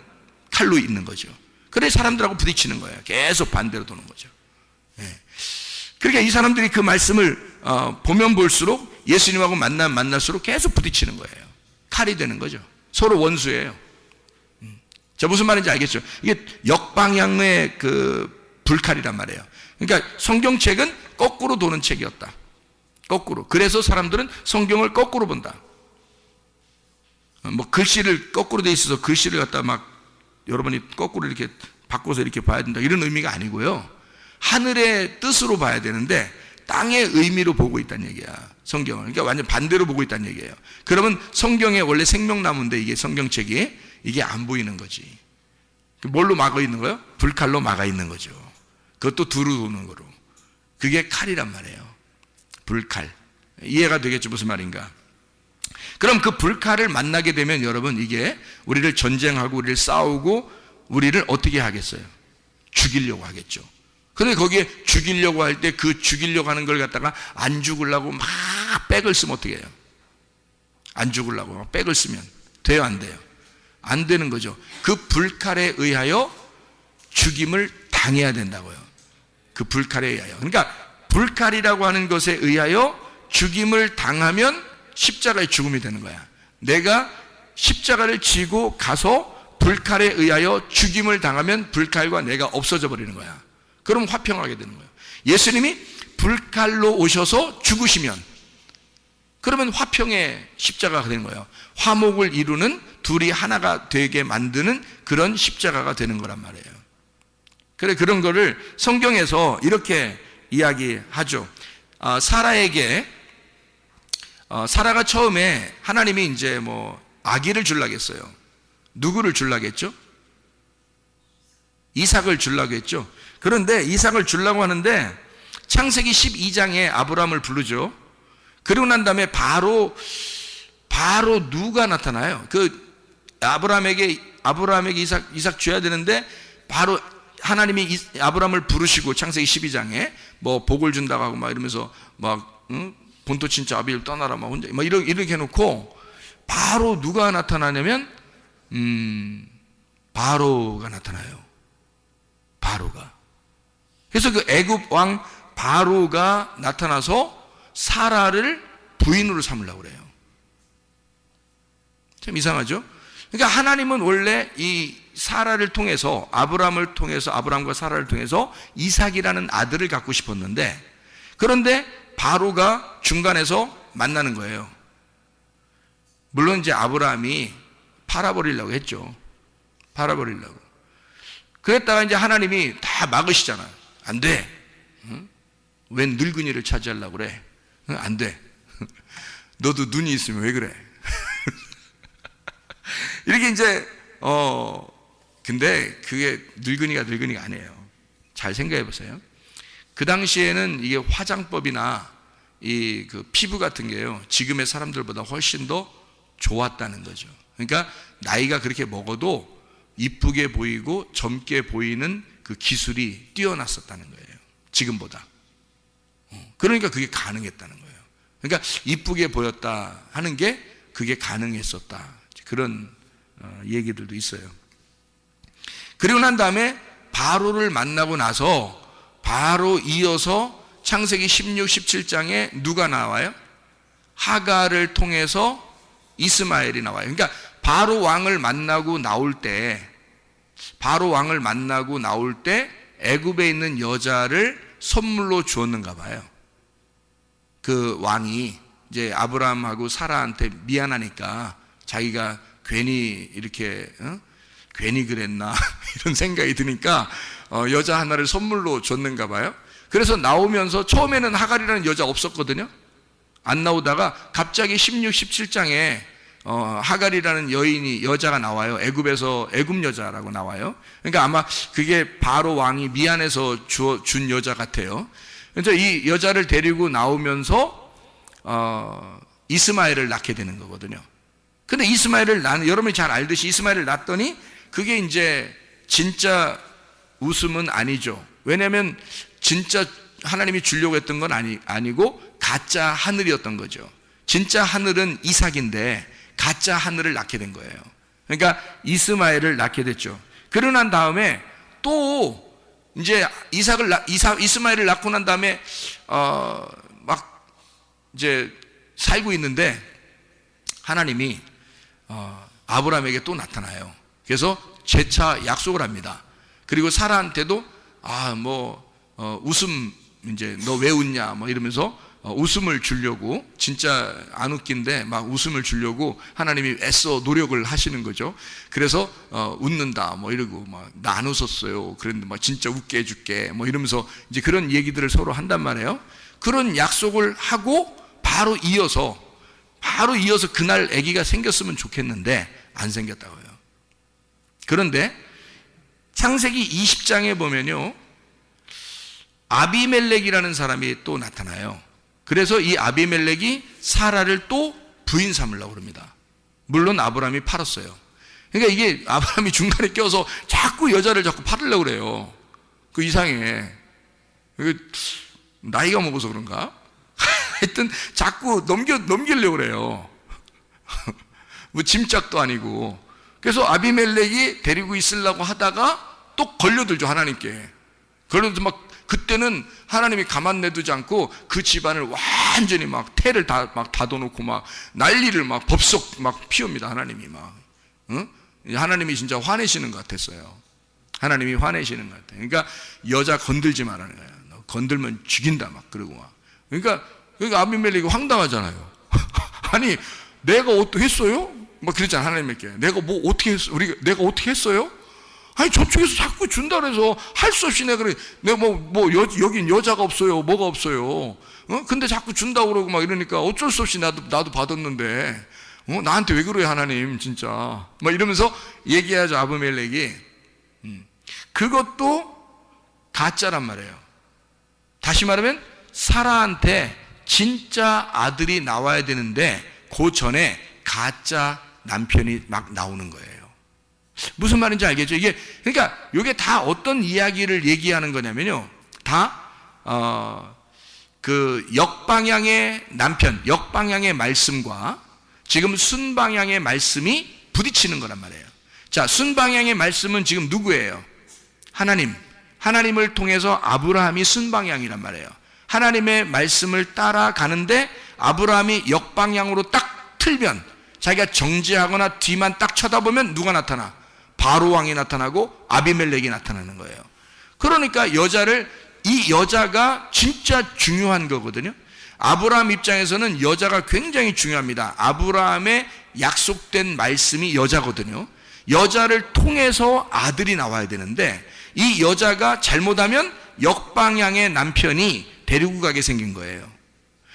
칼로 있는 거죠. 그래 사람들하고 부딪히는 거예요. 계속 반대로 도는 거죠. 그러니까 이 사람들이 그 말씀을 보면 볼수록 예수님하고 만날수록 계속 부딪히는 거예요. 칼이 되는 거죠. 서로 원수예요. 자, 무슨 말인지 알겠죠? 이게 역방향의 그 불칼이란 말이에요. 그러니까 성경책은 거꾸로 도는 책이었다. 거꾸로. 그래서 사람들은 성경을 거꾸로 본다. 뭐 글씨를 거꾸로 돼 있어서 글씨를 갖다 막 여러분이 거꾸로 이렇게 바꿔서 이렇게 봐야 된다, 이런 의미가 아니고요. 하늘의 뜻으로 봐야 되는데 땅의 의미로 보고 있다는 얘기야, 성경을. 그러니까 완전 반대로 보고 있다는 얘기예요. 그러면 성경에 원래 생명나무인데 이게 성경책이 이게 안 보이는 거지. 뭘로 막아 있는 거예요? 불칼로 막아 있는 거죠. 그것도 두루 도는 거로. 그게 칼이란 말이에요. 불칼. 이해가 되겠죠? 무슨 말인가? 그럼 그 불칼을 만나게 되면 여러분, 이게 우리를 전쟁하고 우리를 싸우고 우리를 어떻게 하겠어요? 죽이려고 하겠죠. 근데 거기에 죽이려고 할 때 그 죽이려고 하는 걸 갖다가 안 죽으려고 막 백을 쓰면 어떻게 해요? 안 죽으려고 막 백을 쓰면 돼요, 안 돼요? 안 되는 거죠. 그 불칼에 의하여 죽임을 당해야 된다고요. 그 불칼에 의하여. 그러니까 불칼이라고 하는 것에 의하여 죽임을 당하면 십자가의 죽음이 되는 거야. 내가 십자가를 지고 가서 불칼에 의하여 죽임을 당하면 불칼과 내가 없어져 버리는 거야. 그럼 화평하게 되는 거예요. 예수님이 불칼로 오셔서 죽으시면 그러면 화평의 십자가가 되는 거예요. 화목을 이루는, 둘이 하나가 되게 만드는 그런 십자가가 되는 거란 말이에요. 그래, 그런 거를 성경에서 이렇게 이야기하죠. 사라가 처음에 하나님이 이제 뭐 아기를 주려고 했어요. 누구를 주려고 했죠? 이삭을 주려고 했죠. 그런데 이삭을 주려고 하는데 창세기 12장에 아브라함을 부르죠. 그러고 난 다음에 바로 누가 나타나요? 그 아브라함에게 이삭 줘야 되는데 바로 하나님이 아브라함을 부르시고 창세기 12장에 뭐 복을 준다고 하고 막 이러면서 막 본토 친자 아비를 떠나라 막 혼자 막 이렇게 해놓고 바로 누가 나타나냐면 바로가 나타나요. 바로가. 그래서 그 애굽 왕 바로가 나타나서 사라를 부인으로 삼으려고 그래요. 참 이상하죠? 그러니까 하나님은 원래 이 사라를 통해서, 아브라함을 통해서, 아브라함과 사라를 통해서 이삭이라는 아들을 갖고 싶었는데, 그런데 바로가 중간에서 만나는 거예요. 물론 이제 아브라함이 팔아버리려고 했죠. 팔아버리려고. 그랬다가 이제 하나님이 다 막으시잖아. 안 돼. 웬 늙은이를 차지하려고 그래. 안 돼. 너도 눈이 있으면 왜 그래? 이렇게 이제 근데 그게 늙은이가 아니에요. 잘 생각해 보세요. 그 당시에는 이게 화장법이나 이 그 피부 같은 게요, 지금의 사람들보다 훨씬 더 좋았다는 거죠. 그러니까 나이가 그렇게 먹어도 이쁘게 보이고 젊게 보이는 그 기술이 뛰어났었다는 거예요. 지금보다. 그러니까 그게 가능했다는 거예요. 그러니까 이쁘게 보였다 하는 게 그게 가능했었다. 그런 얘기들도 있어요. 그리고 난 다음에 바로를 만나고 나서 바로 이어서 창세기 16, 17장에 누가 나와요? 하갈을 통해서 이스마엘이 나와요. 그러니까 바로 왕을 만나고 나올 때 애굽에 있는 여자를 선물로 주었는가 봐요. 그 왕이 이제 아브라함하고 사라한테 미안하니까 자기가 괜히 이렇게 괜히 그랬나 이런 생각이 드니까 여자 하나를 선물로 줬는가 봐요. 그래서 나오면서 처음에는 하갈이라는 여자 없었거든요. 안 나오다가 갑자기 16, 17장에 하갈이라는 여자가 나와요. 애굽에서 애굽 여자라고 나와요. 그러니까 아마 그게 바로 왕이 미안해서 준 여자 같아요. 그래서 이 여자를 데리고 나오면서 이스마엘을 낳게 되는 거거든요. 근데 이스마엘을 여러분이 잘 알듯이 이스마엘을 낳았더니 그게 이제 진짜 웃음은 아니죠. 왜냐하면 진짜 하나님이 주려고 했던 건 아니고 가짜 하늘이었던 거죠. 진짜 하늘은 이삭인데 가짜 하늘을 낳게 된 거예요. 그러니까 이스마엘을 낳게 됐죠. 그러고 난 다음에 또 이제 이스마엘을 낳고 난 다음에 막 이제 살고 있는데 하나님이 아브라함에게 또 나타나요. 그래서 재차 약속을 합니다. 그리고 사라한테도 웃음 이제 너 왜 웃냐 뭐 이러면서 웃음을 주려고, 진짜 안 웃긴데 막 웃음을 주려고 하나님이 애써 노력을 하시는 거죠. 그래서 웃는다 뭐 이러고 막 나 안 웃었어요. 그런데 막 진짜 웃게 해줄게 뭐 이러면서 이제 그런 얘기들을 서로 한단 말이에요. 그런 약속을 하고 바로 이어서 그날 아기가 생겼으면 좋겠는데 안 생겼다고요. 그런데 창세기 20장에 보면요, 아비멜렉이라는 사람이 또 나타나요. 그래서 이 아비멜렉이 사라를 또 부인 삼으려고 합니다. 물론 아브라함이 팔았어요. 그러니까 이게 아브라함이 중간에 껴서 자꾸 여자를 자꾸 팔으려고 그래요. 그 이상해. 나이가 먹어서 그런가? 하여튼 자꾸 넘기려고 그래요. 뭐 짐짝도 아니고. 그래서 아비멜렉이 데리고 있으려고 하다가 또 걸려들죠, 하나님께. 걸려들죠. 막 그때는 하나님이 가만 내두지 않고 그 집안을 완전히 막 태를 다 막 닫아놓고 막 난리를 막 법석 막 피웁니다. 하나님이 막. 하나님이 진짜 화내시는 것 같았어요. 하나님이 화내시는 것 같아요. 그러니까 여자 건들지 말라는 거예요. 너 건들면 죽인다 막 그러고 막. 그러니까 아비멜렉이 황당하잖아요. 아니 내가 어떻게 했어요? 막 그랬잖아, 하나님께. 내가 뭐 어떻게 했어? 내가 어떻게 했어요? 아니 저쪽에서 자꾸 준다 그래서 할 수 없이 내가 여긴 여자가 없어요, 뭐가 없어요. 근데 자꾸 준다고 그러고 막 이러니까 어쩔 수 없이 나도 받았는데 나한테 왜 그래요, 하나님 진짜. 막 이러면서 얘기하죠, 아비멜렉이. 그것도 가짜란 말이에요. 다시 말하면 사라한테 진짜 아들이 나와야 되는데 그 전에 가짜 남편이 막 나오는 거예요. 무슨 말인지 알겠죠? 그러니까 이게 다 어떤 이야기를 얘기하는 거냐면요, 다 그 역방향의 남편, 역방향의 말씀과 지금 순방향의 말씀이 부딪히는 거란 말이에요. 자, 순방향의 말씀은 지금 누구예요? 하나님을 통해서 아브라함이 순방향이란 말이에요. 하나님의 말씀을 따라가는데 아브라함이 역방향으로 딱 틀면, 자기가 정지하거나 뒤만 딱 쳐다보면 누가 나타나? 바로 왕이 나타나고 아비멜렉이 나타나는 거예요. 그러니까 이 여자가 진짜 중요한 거거든요. 아브라함 입장에서는 여자가 굉장히 중요합니다. 아브라함의 약속된 말씀이 여자거든요. 여자를 통해서 아들이 나와야 되는데 이 여자가 잘못하면 역방향의 남편이 데리고 가게 생긴 거예요.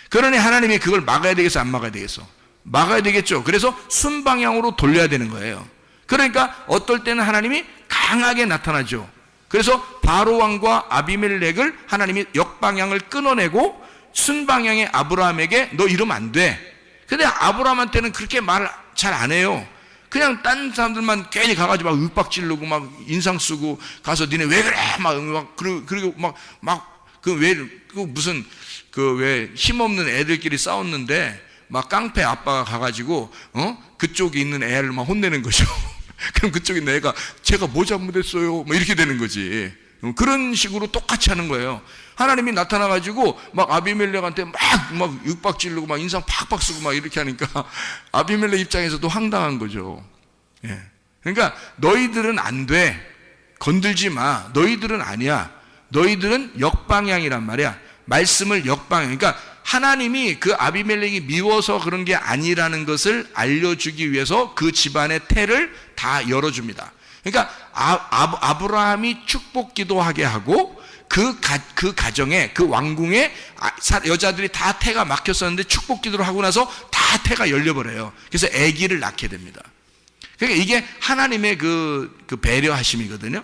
그러니 하나님이 그걸 막아야 되겠어, 안 막아야 되겠어? 막아야 되겠죠. 그래서 순방향으로 돌려야 되는 거예요. 그러니까 어떨 때는 하나님이 강하게 나타나죠. 그래서 바로 왕과 아비멜렉을 하나님이 역방향을 끊어내고 순방향의 아브라함에게 너 이러면 안 돼. 근데 아브라함한테는 그렇게 말을 잘 안 해요. 그냥 딴 사람들만 괜히 가가지고 막 윽박지르고 막 인상 쓰고 가서 니네 왜 그래 그리고 무슨 왜 힘없는 애들끼리 싸웠는데 막 깡패 아빠가 가가지고 그쪽에 있는 애를 막 혼내는 거죠. 그럼 그쪽에 있는 애가 제가 뭐 잘못했어요? 뭐 이렇게 되는 거지. 그런 식으로 똑같이 하는 거예요. 하나님이 나타나가지고 막 아비멜렉한테 막 윽박지르고 막 인상 팍팍 쓰고 막 이렇게 하니까 아비멜렉 입장에서도 황당한 거죠. 예. 그러니까 너희들은 안 돼. 건들지 마. 너희들은 아니야. 너희들은 역방향이란 말이야. 말씀을 역방향. 그러니까 하나님이 그 아비멜렉이 미워서 그런 게 아니라는 것을 알려주기 위해서 그 집안의 태를 다 열어줍니다. 그러니까 아브라함이 축복 기도하게 하고 그 가정에, 그 왕궁에 여자들이 다 태가 막혔었는데 축복 기도를 하고 나서 다 태가 열려버려요. 그래서 아기를 낳게 됩니다. 그러니까 이게 하나님의 그 배려하심이거든요.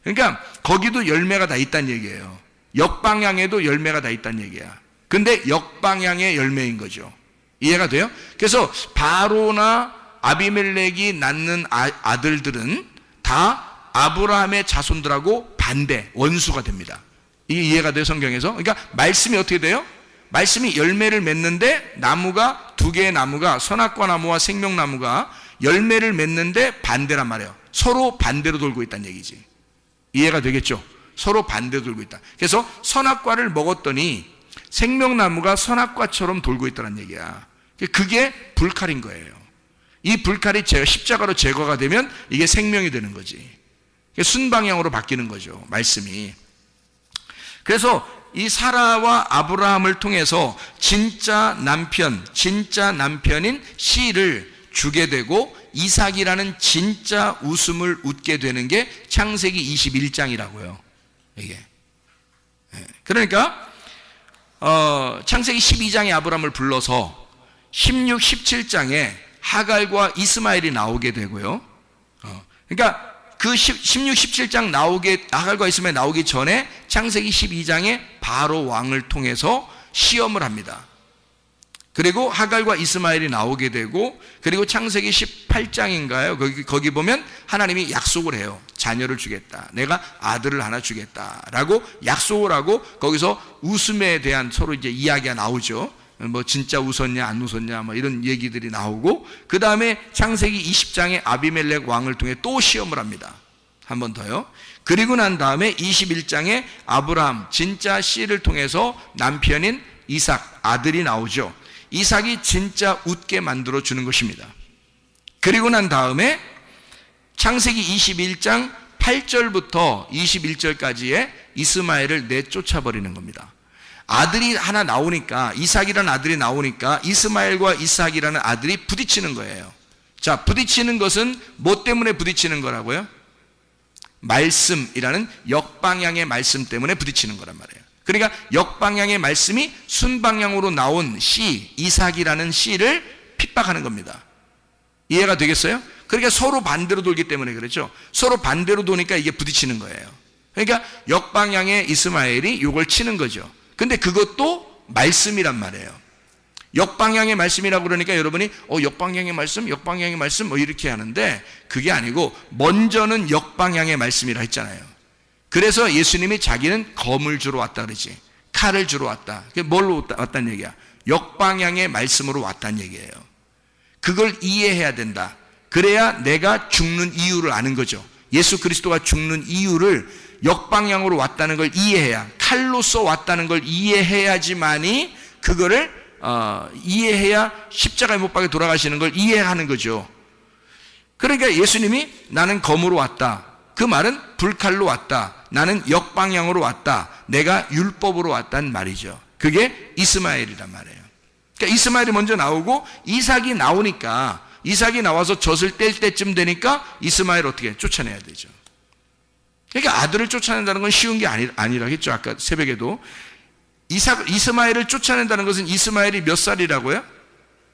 그러니까 거기도 열매가 다 있다는 얘기예요. 역방향에도 열매가 다 있다는 얘기야. 근데 역방향의 열매인 거죠. 이해가 돼요? 그래서 바로나 아비멜렉이 낳는 아들들은 다 아브라함의 자손들하고 반대, 원수가 됩니다. 이게 이해가 돼요, 성경에서? 그러니까 말씀이 어떻게 돼요? 말씀이 열매를 맺는데 나무가, 두 개의 나무가, 선악과 나무와 생명나무가 열매를 맺는데 반대란 말이에요. 서로 반대로 돌고 있다는 얘기지. 이해가 되겠죠? 서로 반대로 돌고 있다. 그래서 선악과를 먹었더니 생명나무가 선악과처럼 돌고 있다는 얘기야. 그게 불칼인 거예요. 이 불칼이 십자가로 제거가 되면 이게 생명이 되는 거지. 순방향으로 바뀌는 거죠, 말씀이. 그래서 이 사라와 아브라함을 통해서 진짜 남편인 씨를 주게 되고 이삭이라는 진짜 웃음을 웃게 되는 게 창세기 21장이라고요. 이게. 그러니까 창세기 12장에 아브라함을 불러서 16, 17장에 하갈과 이스마엘이 나오게 되고요. 그러니까 그 16, 17장 하갈과 이스마엘 나오기 전에 창세기 12장에 바로 왕을 통해서 시험을 합니다. 그리고 하갈과 이스마엘이 나오게 되고, 그리고 창세기 18장인가요? 거기 보면 하나님이 약속을 해요. 자녀를 주겠다. 내가 아들을 하나 주겠다라고 약속을 하고, 거기서 웃음에 대한 서로 이제 이야기가 나오죠. 뭐 진짜 웃었냐 안 웃었냐 뭐 이런 얘기들이 나오고, 그 다음에 창세기 20장에 아비멜렉 왕을 통해 또 시험을 합니다. 한 번 더요. 그리고 난 다음에 21장에 아브라함 진짜 씨를 통해서 남편인 이삭 아들이 나오죠. 이삭이 진짜 웃게 만들어 주는 것입니다. 그리고 난 다음에 창세기 21장 8절부터 21절까지의 이스마엘을 내쫓아 버리는 겁니다. 아들이 하나 나오니까, 이삭이라는 아들이 나오니까 이스마엘과 이삭이라는 아들이 부딪히는 거예요. 자, 부딪히는 것은 뭐 때문에 부딪히는 거라고요? 말씀이라는 역방향의 말씀 때문에 부딪히는 거란 말이에요. 그러니까 역방향의 말씀이 순방향으로 나온 씨, 이삭이라는 씨를 핍박하는 겁니다. 이해가 되겠어요? 그러니까 서로 반대로 돌기 때문에 그렇죠. 서로 반대로 도니까 이게 부딪히는 거예요. 그러니까 역방향의 이스마엘이 이걸 치는 거죠. 근데 그것도 말씀이란 말이에요. 역방향의 말씀이라고 그러니까 여러분이 역방향의 말씀 뭐 이렇게 하는데, 그게 아니고 먼저는 역방향의 말씀이라 했잖아요. 그래서 예수님이 자기는 검을 주러 왔다 그러지, 칼을 주러 왔다. 그게 뭘로 왔다는 얘기야? 역방향의 말씀으로 왔다는 얘기예요. 그걸 이해해야 된다. 그래야 내가 죽는 이유를 아는 거죠. 예수 그리스도가 죽는 이유를 역방향으로 왔다는 걸 이해해야, 칼로서 왔다는 걸 이해해야지만이 그거를 이해해야 십자가에 못 박혀 돌아가시는 걸 이해하는 거죠. 그러니까 예수님이 나는 검으로 왔다. 그 말은 불칼로 왔다. 나는 역방향으로 왔다. 내가 율법으로 왔다는 말이죠. 그게 이스마엘이란 말이에요. 그러니까 이스마엘이 먼저 나오고 이삭이 나오니까, 이삭이 나와서 젖을 뗄 때쯤 되니까 이스마엘 어떻게 쫓아내야 되죠. 그러니까 아들을 쫓아낸다는 건 쉬운 게 아니라 했죠. 아까 새벽에도 이스마엘을 쫓아낸다는 것은, 이스마엘이 몇 살이라고요?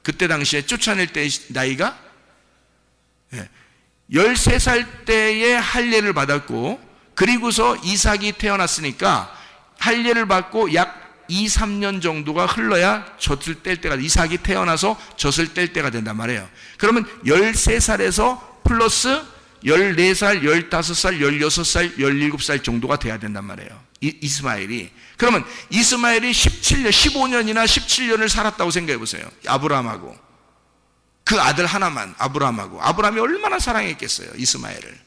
그때 당시에 쫓아낼 때 나이가 13살 때에 할례를 받았고, 그리고서 이삭이 태어났으니까 할례를 받고 약 2, 3년 정도가 흘러야 젖을 뗄 때가, 이삭이 태어나서 젖을 뗄 때가 된단 말이에요. 그러면 13살에서 플러스 14살, 15살, 16살, 17살 정도가 돼야 된단 말이에요. 이스마엘이. 그러면 이스마엘이 15년이나 17년을 살았다고 생각해 보세요. 아브라함하고. 그 아들 하나만, 아브라함하고. 아브라함이 얼마나 사랑했겠어요, 이스마엘을.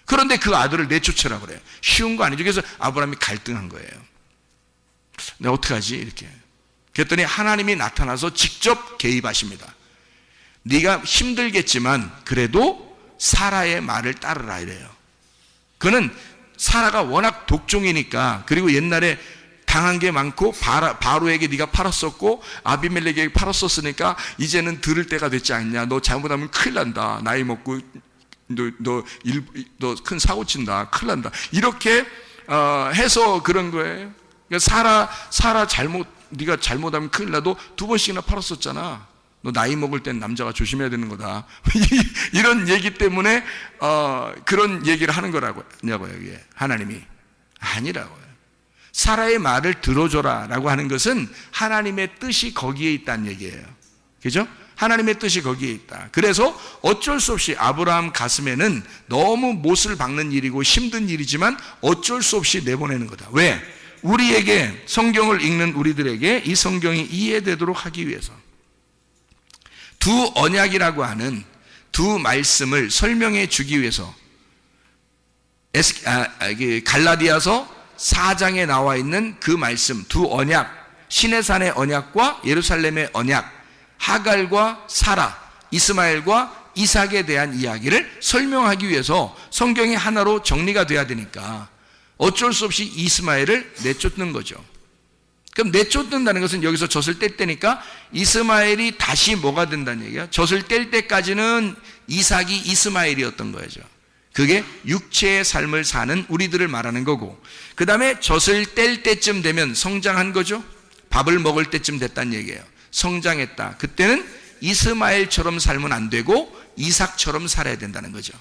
그런데 그 아들을 내쫓으라고 그래요. 쉬운 거 아니죠. 그래서 아브라함이 갈등한 거예요. 내가 어떡하지? 이렇게. 그랬더니 하나님이 나타나서 직접 개입하십니다. 네가 힘들겠지만 그래도 사라의 말을 따르라 이래요. 그는 사라가 워낙 독종이니까, 그리고 옛날에 당한 게 많고 바로에게 네가 팔았었고 아비멜렉에게 팔았었으니까 이제는 들을 때가 됐지 않냐. 너 잘못하면 큰일 난다. 나이 먹고 너 큰 사고 친다. 큰일 난다. 이렇게 해서 그런 거예요. 그러니까 네가 잘못하면 큰일 나도 2번씩이나 팔았었잖아. 너 나이 먹을 땐 남자가 조심해야 되는 거다. 이런 얘기 때문에 그런 얘기를 하는 거라고요. 이게 하나님이 아니라고요. 사라의 말을 들어줘라 라고 하는 것은 하나님의 뜻이 거기에 있다는 얘기예요. 그죠? 하나님의 뜻이 거기에 있다. 그래서 어쩔 수 없이 아브라함 가슴에는 너무 못을 박는 일이고 힘든 일이지만 어쩔 수 없이 내보내는 거다. 왜? 우리에게, 성경을 읽는 우리들에게 이 성경이 이해되도록 하기 위해서, 두 언약이라고 하는 두 말씀을 설명해 주기 위해서 갈라디아서 4장에 나와 있는 그 말씀, 두 언약, 시내산의 언약과 예루살렘의 언약, 하갈과 사라, 이스마엘과 이삭에 대한 이야기를 설명하기 위해서 성경이 하나로 정리가 돼야 되니까 어쩔 수 없이 이스마엘을 내쫓는 거죠. 그럼 내쫓는다는 것은 여기서 젖을 뗄 때니까 이스마엘이 다시 뭐가 된다는 얘기야? 젖을 뗄 때까지는 이삭이 이스마엘이었던 거죠. 그게 육체의 삶을 사는 우리들을 말하는 거고, 그 다음에 젖을 뗄 때쯤 되면 성장한 거죠. 밥을 먹을 때쯤 됐다는 얘기예요. 성장했다. 그때는 이스마엘처럼 살면 안 되고 이삭처럼 살아야 된다는 거죠.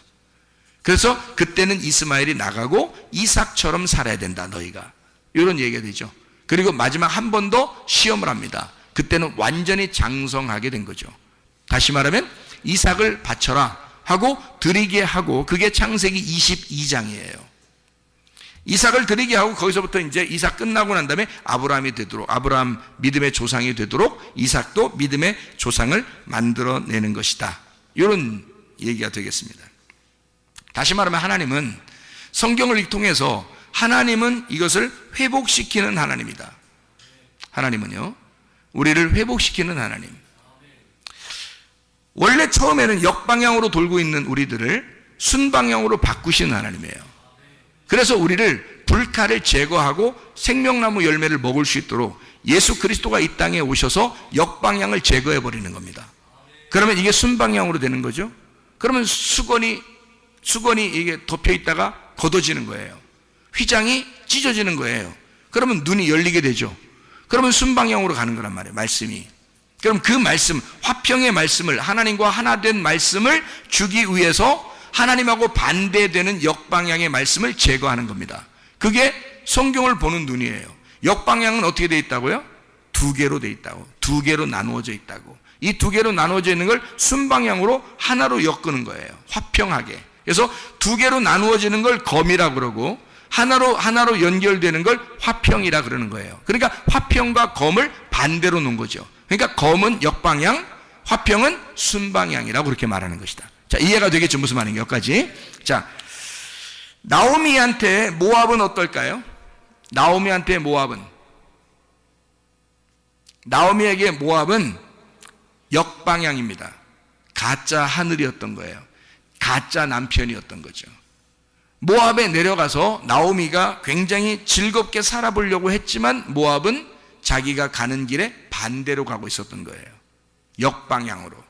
그래서 그때는 이스마엘이 나가고 이삭처럼 살아야 된다, 너희가. 이런 얘기가 되죠. 그리고 마지막 한 번 더 시험을 합니다. 그때는 완전히 장성하게 된 거죠. 다시 말하면 이삭을 바쳐라 하고 드리게 하고, 그게 창세기 22장이에요. 이삭을 드리게 하고 거기서부터 이제 이삭 끝나고 난 다음에 아브라함이 되도록, 아브라함 믿음의 조상이 되도록 이삭도 믿음의 조상을 만들어내는 것이다. 이런 얘기가 되겠습니다. 다시 말하면 하나님은, 성경을 통해서 하나님은 이것을 회복시키는 하나님이다. 하나님은요, 우리를 회복시키는 하나님. 원래 처음에는 역방향으로 돌고 있는 우리들을 순방향으로 바꾸시는 하나님이에요. 그래서 우리를 불칼을 제거하고 생명나무 열매를 먹을 수 있도록 예수 그리스도가 이 땅에 오셔서 역방향을 제거해 버리는 겁니다. 그러면 이게 순방향으로 되는 거죠. 그러면 수건이 이게 덮여 있다가 걷어지는 거예요. 휘장이 찢어지는 거예요. 그러면 눈이 열리게 되죠. 그러면 순방향으로 가는 거란 말이에요, 말씀이. 그럼 그 말씀, 화평의 말씀을, 하나님과 하나 된 말씀을 주기 위해서 하나님하고 반대되는 역방향의 말씀을 제거하는 겁니다. 그게 성경을 보는 눈이에요. 역방향은 어떻게 되어 있다고요? 두 개로 되어 있다고. 두 개로 나누어져 있다고. 이 두 개로 나누어져 있는 걸 순방향으로 하나로 엮는 거예요. 화평하게. 그래서 두 개로 나누어지는 걸 검이라고 그러고, 하나로 연결되는 걸 화평이라 그러는 거예요. 그러니까 화평과 검을 반대로 놓은 거죠. 그러니까 검은 역방향, 화평은 순방향이라고 그렇게 말하는 것이다. 자, 이해가 되겠죠? 무슨 말인가? 여기까지. 자, 나오미한테 모압은 어떨까요? 나오미에게 모압은 역방향입니다. 가짜 하늘이었던 거예요. 가짜 남편이었던 거죠. 모압에 내려가서 나오미가 굉장히 즐겁게 살아보려고 했지만 모압은 자기가 가는 길에 반대로 가고 있었던 거예요. 역방향으로.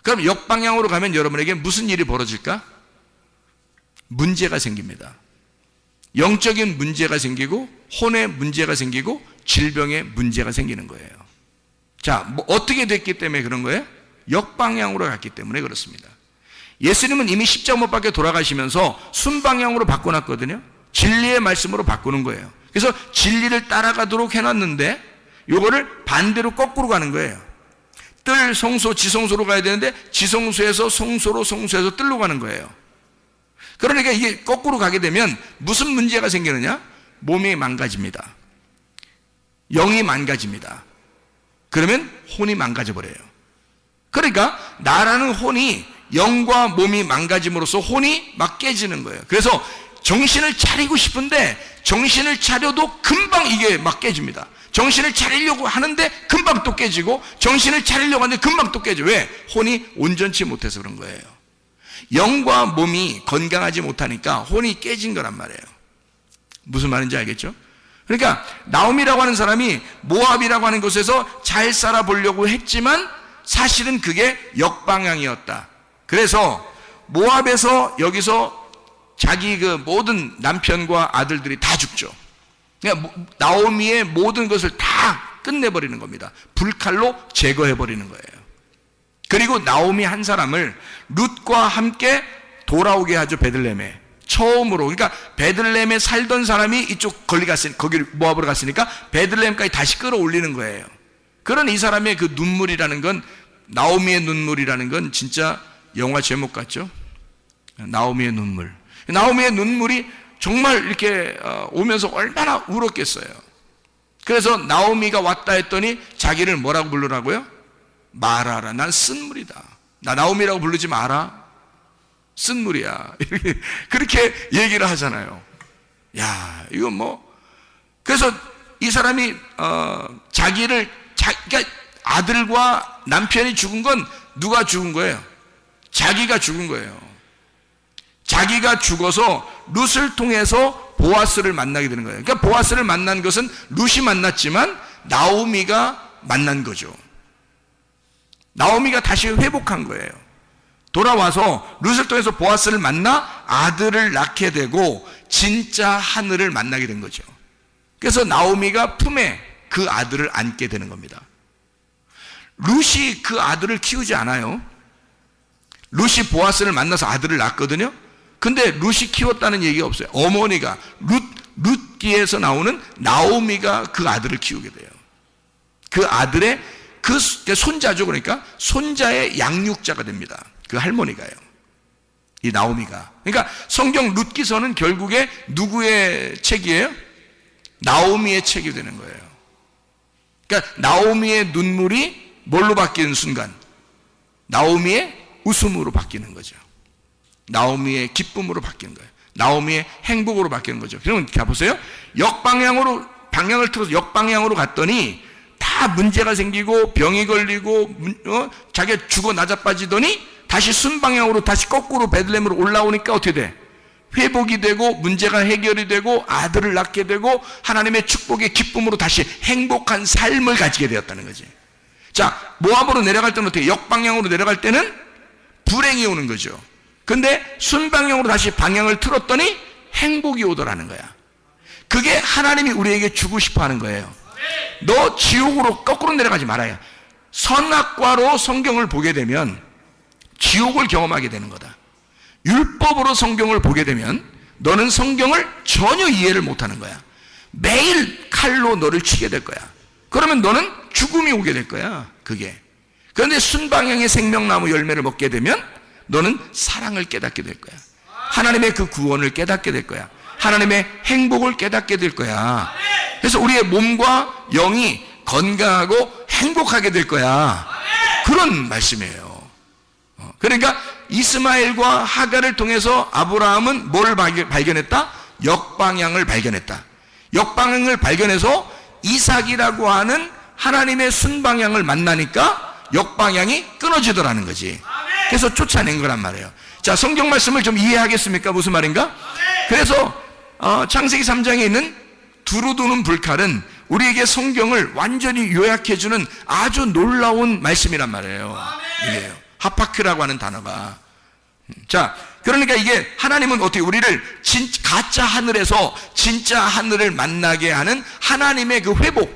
그럼 역방향으로 가면 여러분에게 무슨 일이 벌어질까? 문제가 생깁니다. 영적인 문제가 생기고, 혼의 문제가 생기고, 질병의 문제가 생기는 거예요. 자, 어떻게 됐기 때문에 그런 거예요? 역방향으로 갔기 때문에 그렇습니다. 예수님은 이미 십자가 못 박혀 돌아가시면서 순방향으로 바꿔놨거든요. 진리의 말씀으로 바꾸는 거예요. 그래서 진리를 따라가도록 해놨는데 요거를 반대로 거꾸로 가는 거예요. 뜰, 성소, 지성소로 가야 되는데 지성소에서 성소로, 성소에서 뜰로 가는 거예요. 그러니까 이게 거꾸로 가게 되면 무슨 문제가 생기느냐? 몸이 망가집니다. 영이 망가집니다. 그러면 혼이 망가져버려요. 그러니까 나라는 혼이, 영과 몸이 망가짐으로써 혼이 막 깨지는 거예요. 그래서 정신을 차리고 싶은데 정신을 차려도 금방 이게 막 깨집니다. 정신을 차리려고 하는데 금방 또 깨지고, 정신을 차리려고 하는데 금방 또 깨져. 왜? 혼이 온전치 못해서 그런 거예요. 영과 몸이 건강하지 못하니까 혼이 깨진 거란 말이에요. 무슨 말인지 알겠죠? 그러니까 나오미라고 하는 사람이 모압이라고 하는 곳에서 잘 살아보려고 했지만 사실은 그게 역방향이었다. 그래서 모압에서 여기서 자기 그 모든 남편과 아들들이 다 죽죠. 그러니까 나오미의 모든 것을 다 끝내버리는 겁니다. 불칼로 제거해버리는 거예요. 그리고 나오미 한 사람을 룻과 함께 돌아오게 하죠. 베들레헴에 처음으로. 그러니까 베들레헴에 살던 사람이 이쪽 거기 모압으로 갔으니까 베들레헴까지 다시 끌어올리는 거예요. 그런 이 사람의 그 눈물이라는 건, 나오미의 눈물이라는 건 진짜 영화 제목 같죠. 나오미의 눈물. 나오미의 눈물이 정말 이렇게 오면서 얼마나 울었겠어요. 그래서 나오미가 왔다 했더니 자기를 뭐라고 부르라고요? 말하라. 난 쓴물이다. 나 나오미라고 부르지 마라. 쓴물이야. 그렇게 얘기를 하잖아요. 야, 이건 뭐. 그래서 이 사람이 그러니까 아들과 남편이 죽은 건 누가 죽은 거예요? 자기가 죽은 거예요. 자기가 죽어서 룻을 통해서 보아스를 만나게 되는 거예요. 그러니까 보아스를 만난 것은 룻이 만났지만 나오미가 만난 거죠. 나오미가 다시 회복한 거예요. 돌아와서 룻을 통해서 보아스를 만나 아들을 낳게 되고 진짜 하늘을 만나게 된 거죠. 그래서 나오미가 품에 그 아들을 안게 되는 겁니다. 룻이 그 아들을 키우지 않아요. 룻이 보아스를 만나서 아들을 낳거든요. 근데 룻이 키웠다는 얘기가 없어요. 어머니가 룻기에서 나오는 나오미가 그 아들을 키우게 돼요. 그 아들의 그 손자죠. 그러니까 손자의 양육자가 됩니다. 그 할머니가요. 이 나오미가. 그러니까 성경 룻기서는 결국에 누구의 책이에요? 나오미의 책이 되는 거예요. 그러니까 나오미의 눈물이 뭘로 바뀌는 순간? 나오미의 웃음으로 바뀌는 거죠. 나오미의 기쁨으로 바뀌는 거예요. 나오미의 행복으로 바뀌는 거죠. 그러면 가보세요. 방향을 틀어서 역방향으로 갔더니 다 문제가 생기고 병이 걸리고 자기가 죽어 나자빠지더니 다시 순방향으로 다시 거꾸로 베들레헴으로 올라오니까 어떻게 돼? 회복이 되고 문제가 해결이 되고 아들을 낳게 되고 하나님의 축복의 기쁨으로 다시 행복한 삶을 가지게 되었다는 거지. 자, 모압으로 내려갈 때는 어떻게? 역방향으로 내려갈 때는 불행이 오는 거죠. 근데 순방향으로 다시 방향을 틀었더니 행복이 오더라는 거야. 그게 하나님이 우리에게 주고 싶어 하는 거예요. 너 지옥으로 거꾸로 내려가지 말아요. 선악과로 성경을 보게 되면 지옥을 경험하게 되는 거다. 율법으로 성경을 보게 되면 너는 성경을 전혀 이해를 못하는 거야. 매일 칼로 너를 치게 될 거야. 그러면 너는 죽음이 오게 될 거야. 그게. 그런데 순방향의 생명나무 열매를 먹게 되면 너는 사랑을 깨닫게 될 거야. 하나님의 그 구원을 깨닫게 될 거야. 하나님의 행복을 깨닫게 될 거야. 그래서 우리의 몸과 영이 건강하고 행복하게 될 거야. 그런 말씀이에요. 그러니까 이스마엘과 하갈을 통해서 아브라함은 뭘 발견했다? 역방향을 발견했다. 역방향을 발견해서 이삭이라고 하는 하나님의 순방향을 만나니까 역방향이 끊어지더라는 거지. 그래서 쫓아낸 거란 말이에요. 자, 성경 말씀을 좀 이해하겠습니까? 무슨 말인가? 그래서 창세기 3장에 있는 두루두는 불칼은 우리에게 성경을 완전히 요약해주는 아주 놀라운 말씀이란 말이에요. 이게요. 하파크라고 하는 단어가. 자, 그러니까 이게 하나님은 어떻게 우리를 가짜 하늘에서 진짜 하늘을 만나게 하는 하나님의 그 회복.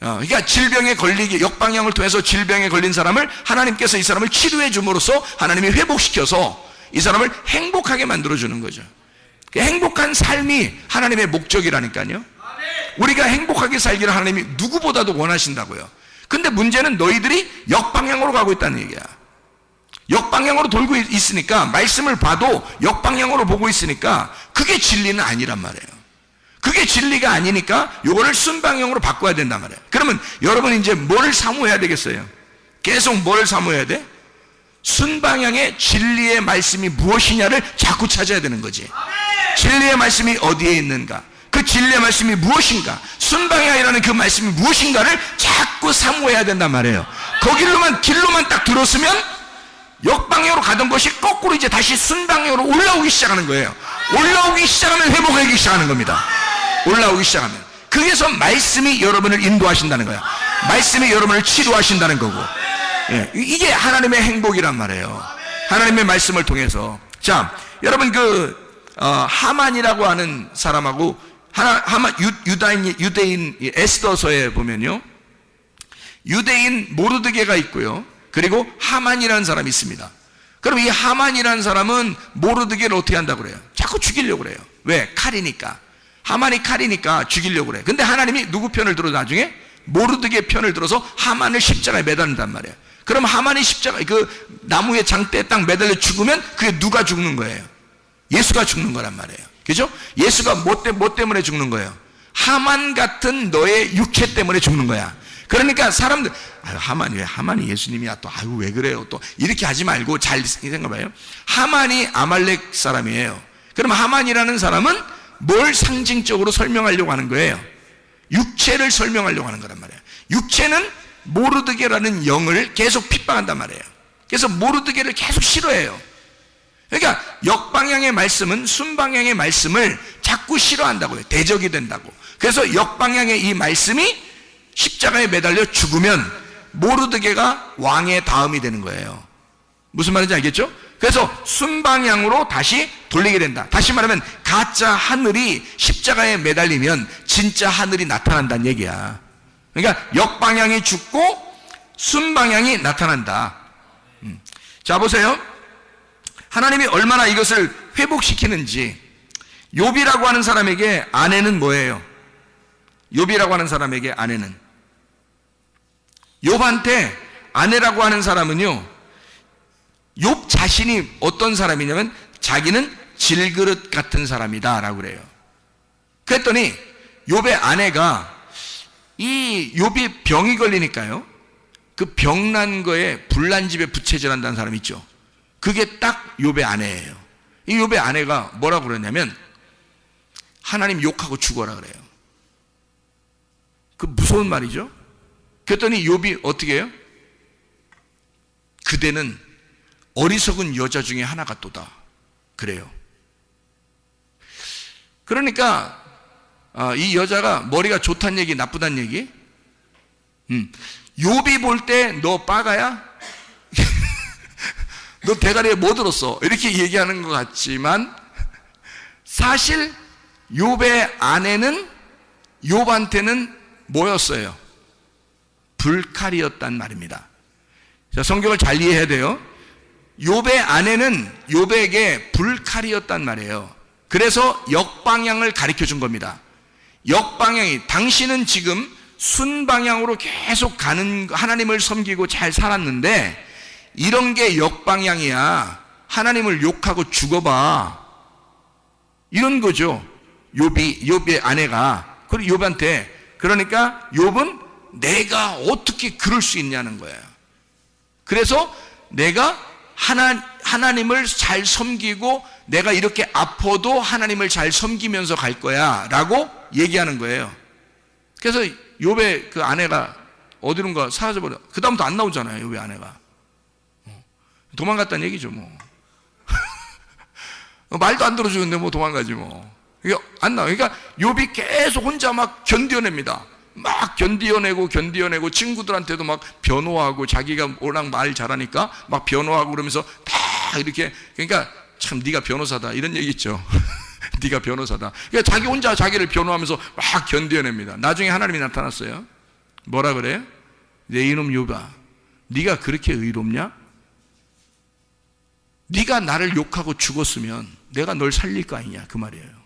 그러니까 질병에 걸리기, 역방향을 통해서 질병에 걸린 사람을 하나님께서 이 사람을 치료해 줌으로써 하나님이 회복시켜서 이 사람을 행복하게 만들어주는 거죠. 행복한 삶이 하나님의 목적이라니까요. 우리가 행복하게 살기를 하나님이 누구보다도 원하신다고요. 근데 문제는 너희들이 역방향으로 가고 있다는 얘기야. 역방향으로 돌고 있으니까, 말씀을 봐도 역방향으로 보고 있으니까 그게 진리는 아니란 말이에요. 그게 진리가 아니니까 요거를 순방향으로 바꿔야 된단 말이에요. 그러면 여러분 이제 뭘 사모해야 되겠어요? 계속 뭘 사모해야 돼? 순방향의 진리의 말씀이 무엇이냐를 자꾸 찾아야 되는 거지. 진리의 말씀이 어디에 있는가? 그 진리의 말씀이 무엇인가? 순방향이라는 그 말씀이 무엇인가를 자꾸 사모해야 된단 말이에요. 길로만 딱 들었으면 역방향으로 가던 것이 거꾸로 이제 다시 순방향으로 올라오기 시작하는 거예요. 올라오기 시작하면 회복하기 시작하는 겁니다. 올라오기 시작하면, 거기서 말씀이 여러분을 인도하신다는 거야. 말씀이 여러분을 치료하신다는 거고. 예, 이게 하나님의 행복이란 말이에요. 하나님의 말씀을 통해서. 자, 여러분 하만이라고 하는 사람하고 하만 유대인 에스더서에 보면요, 유대인 모르드게가 있고요, 그리고 하만이라는 사람이 있습니다. 그럼 이 하만이라는 사람은 모르드게를 어떻게 한다고 그래요? 자꾸 죽이려고 그래요. 왜? 칼이니까. 하만이 칼이니까 죽이려고 그래. 근데 하나님이 누구 편을 들어? 나중에 모르드게 편을 들어서 하만을 십자가에 매달린단 말이에요. 그럼 하만이 십자가 나무의 장대에 딱 매달려 죽으면 그게 누가 죽는 거예요? 예수가 죽는 거란 말이에요. 그죠? 예수가 뭐 때문에 죽는 거예요? 하만 같은 너의 육체 때문에 죽는 거야. 그러니까 사람들, 하만이 예수님이야, 또 왜 그래요, 또 이렇게 하지 말고 잘 생각해봐요. 하만이 아말렉 사람이에요. 그럼 하만이라는 사람은 뭘 상징적으로 설명하려고 하는 거예요? 육체를 설명하려고 하는 거란 말이에요. 육체는 모르드게라는 영을 계속 핍박한단 말이에요. 그래서 모르드게를 계속 싫어해요. 그러니까 역방향의 말씀은 순방향의 말씀을 자꾸 싫어한다고요. 대적이 된다고. 그래서 역방향의 이 말씀이 십자가에 매달려 죽으면 모르드게가 왕의 다음이 되는 거예요. 무슨 말인지 알겠죠? 그래서 순방향으로 다시 돌리게 된다. 다시 말하면 가짜 하늘이 십자가에 매달리면 진짜 하늘이 나타난다는 얘기야. 그러니까 역방향이 죽고 순방향이 나타난다. 자, 보세요. 하나님이 얼마나 이것을 회복시키는지. 욥이라고 하는 사람에게 아내는 뭐예요? 욥이라고 하는 사람에게 아내는, 욥한테 아내라고 하는 사람은요, 욥 자신이 어떤 사람이냐면 자기는 질그릇 같은 사람이다 라고 그래요. 그랬더니 욥의 아내가, 이 욥이 병이 걸리니까요, 그 병난 거에 불난집에 부채질한다는 사람 있죠. 그게 딱 욥의 아내예요. 이 욥의 아내가 뭐라고 그러냐면 하나님 욕하고 죽어라 그래요. 그 무서운 말이죠. 그랬더니 욥이 어떻게 해요? 그대는 어리석은 여자 중에 하나가 또다 그래요. 그러니까 이 여자가 머리가 좋다는 얘기, 나쁘다는 얘기? 욥이 볼 때 너 빠가야? 너 대가리에 뭐 들었어? 이렇게 얘기하는 것 같지만 사실 욥의 아내는 욥한테는 뭐였어요? 불칼이었단 말입니다. 자, 성경을 잘 이해해야 돼요. 욥의 아내는 욥에게 불칼이었단 말이에요. 그래서 역방향을 가르쳐 준 겁니다. 역방향이, 당신은 지금 순방향으로 계속 가는, 하나님을 섬기고 잘 살았는데 이런 게 역방향이야. 하나님을 욕하고 죽어봐. 이런 거죠. 욥의 아내가. 그리고 욥한테, 그러니까 욥은 내가 어떻게 그럴 수 있냐는 거예요. 그래서 내가 하나님을 잘 섬기고 내가 이렇게 아파도 하나님을 잘 섬기면서 갈 거야 라고 얘기하는 거예요. 그래서 욥의 그 아내가 어디론가 사라져버려. 그 다음부터 안 나오잖아요. 욥의 아내가 도망갔다는 얘기죠. 뭐 말도 안 들어주는데 뭐 도망가지 뭐. 이게 안 나와. 그러니까 욥이 계속 혼자 막 견뎌냅니다. 막 견디어내고 친구들한테도 막 변호하고, 자기가 워낙 말 잘하니까 막 변호하고 그러면서 다 이렇게. 그러니까 참 네가 변호사다 이런 얘기 있죠. 네가 변호사다. 그러니까 자기 혼자 자기를 변호하면서 막 견뎌냅니다. 나중에 하나님이 나타났어요. 뭐라 그래요? 내 이놈 욥아, 네가 그렇게 의롭냐? 네가 나를 욕하고 죽었으면 내가 널 살릴 거 아니냐, 그 말이에요.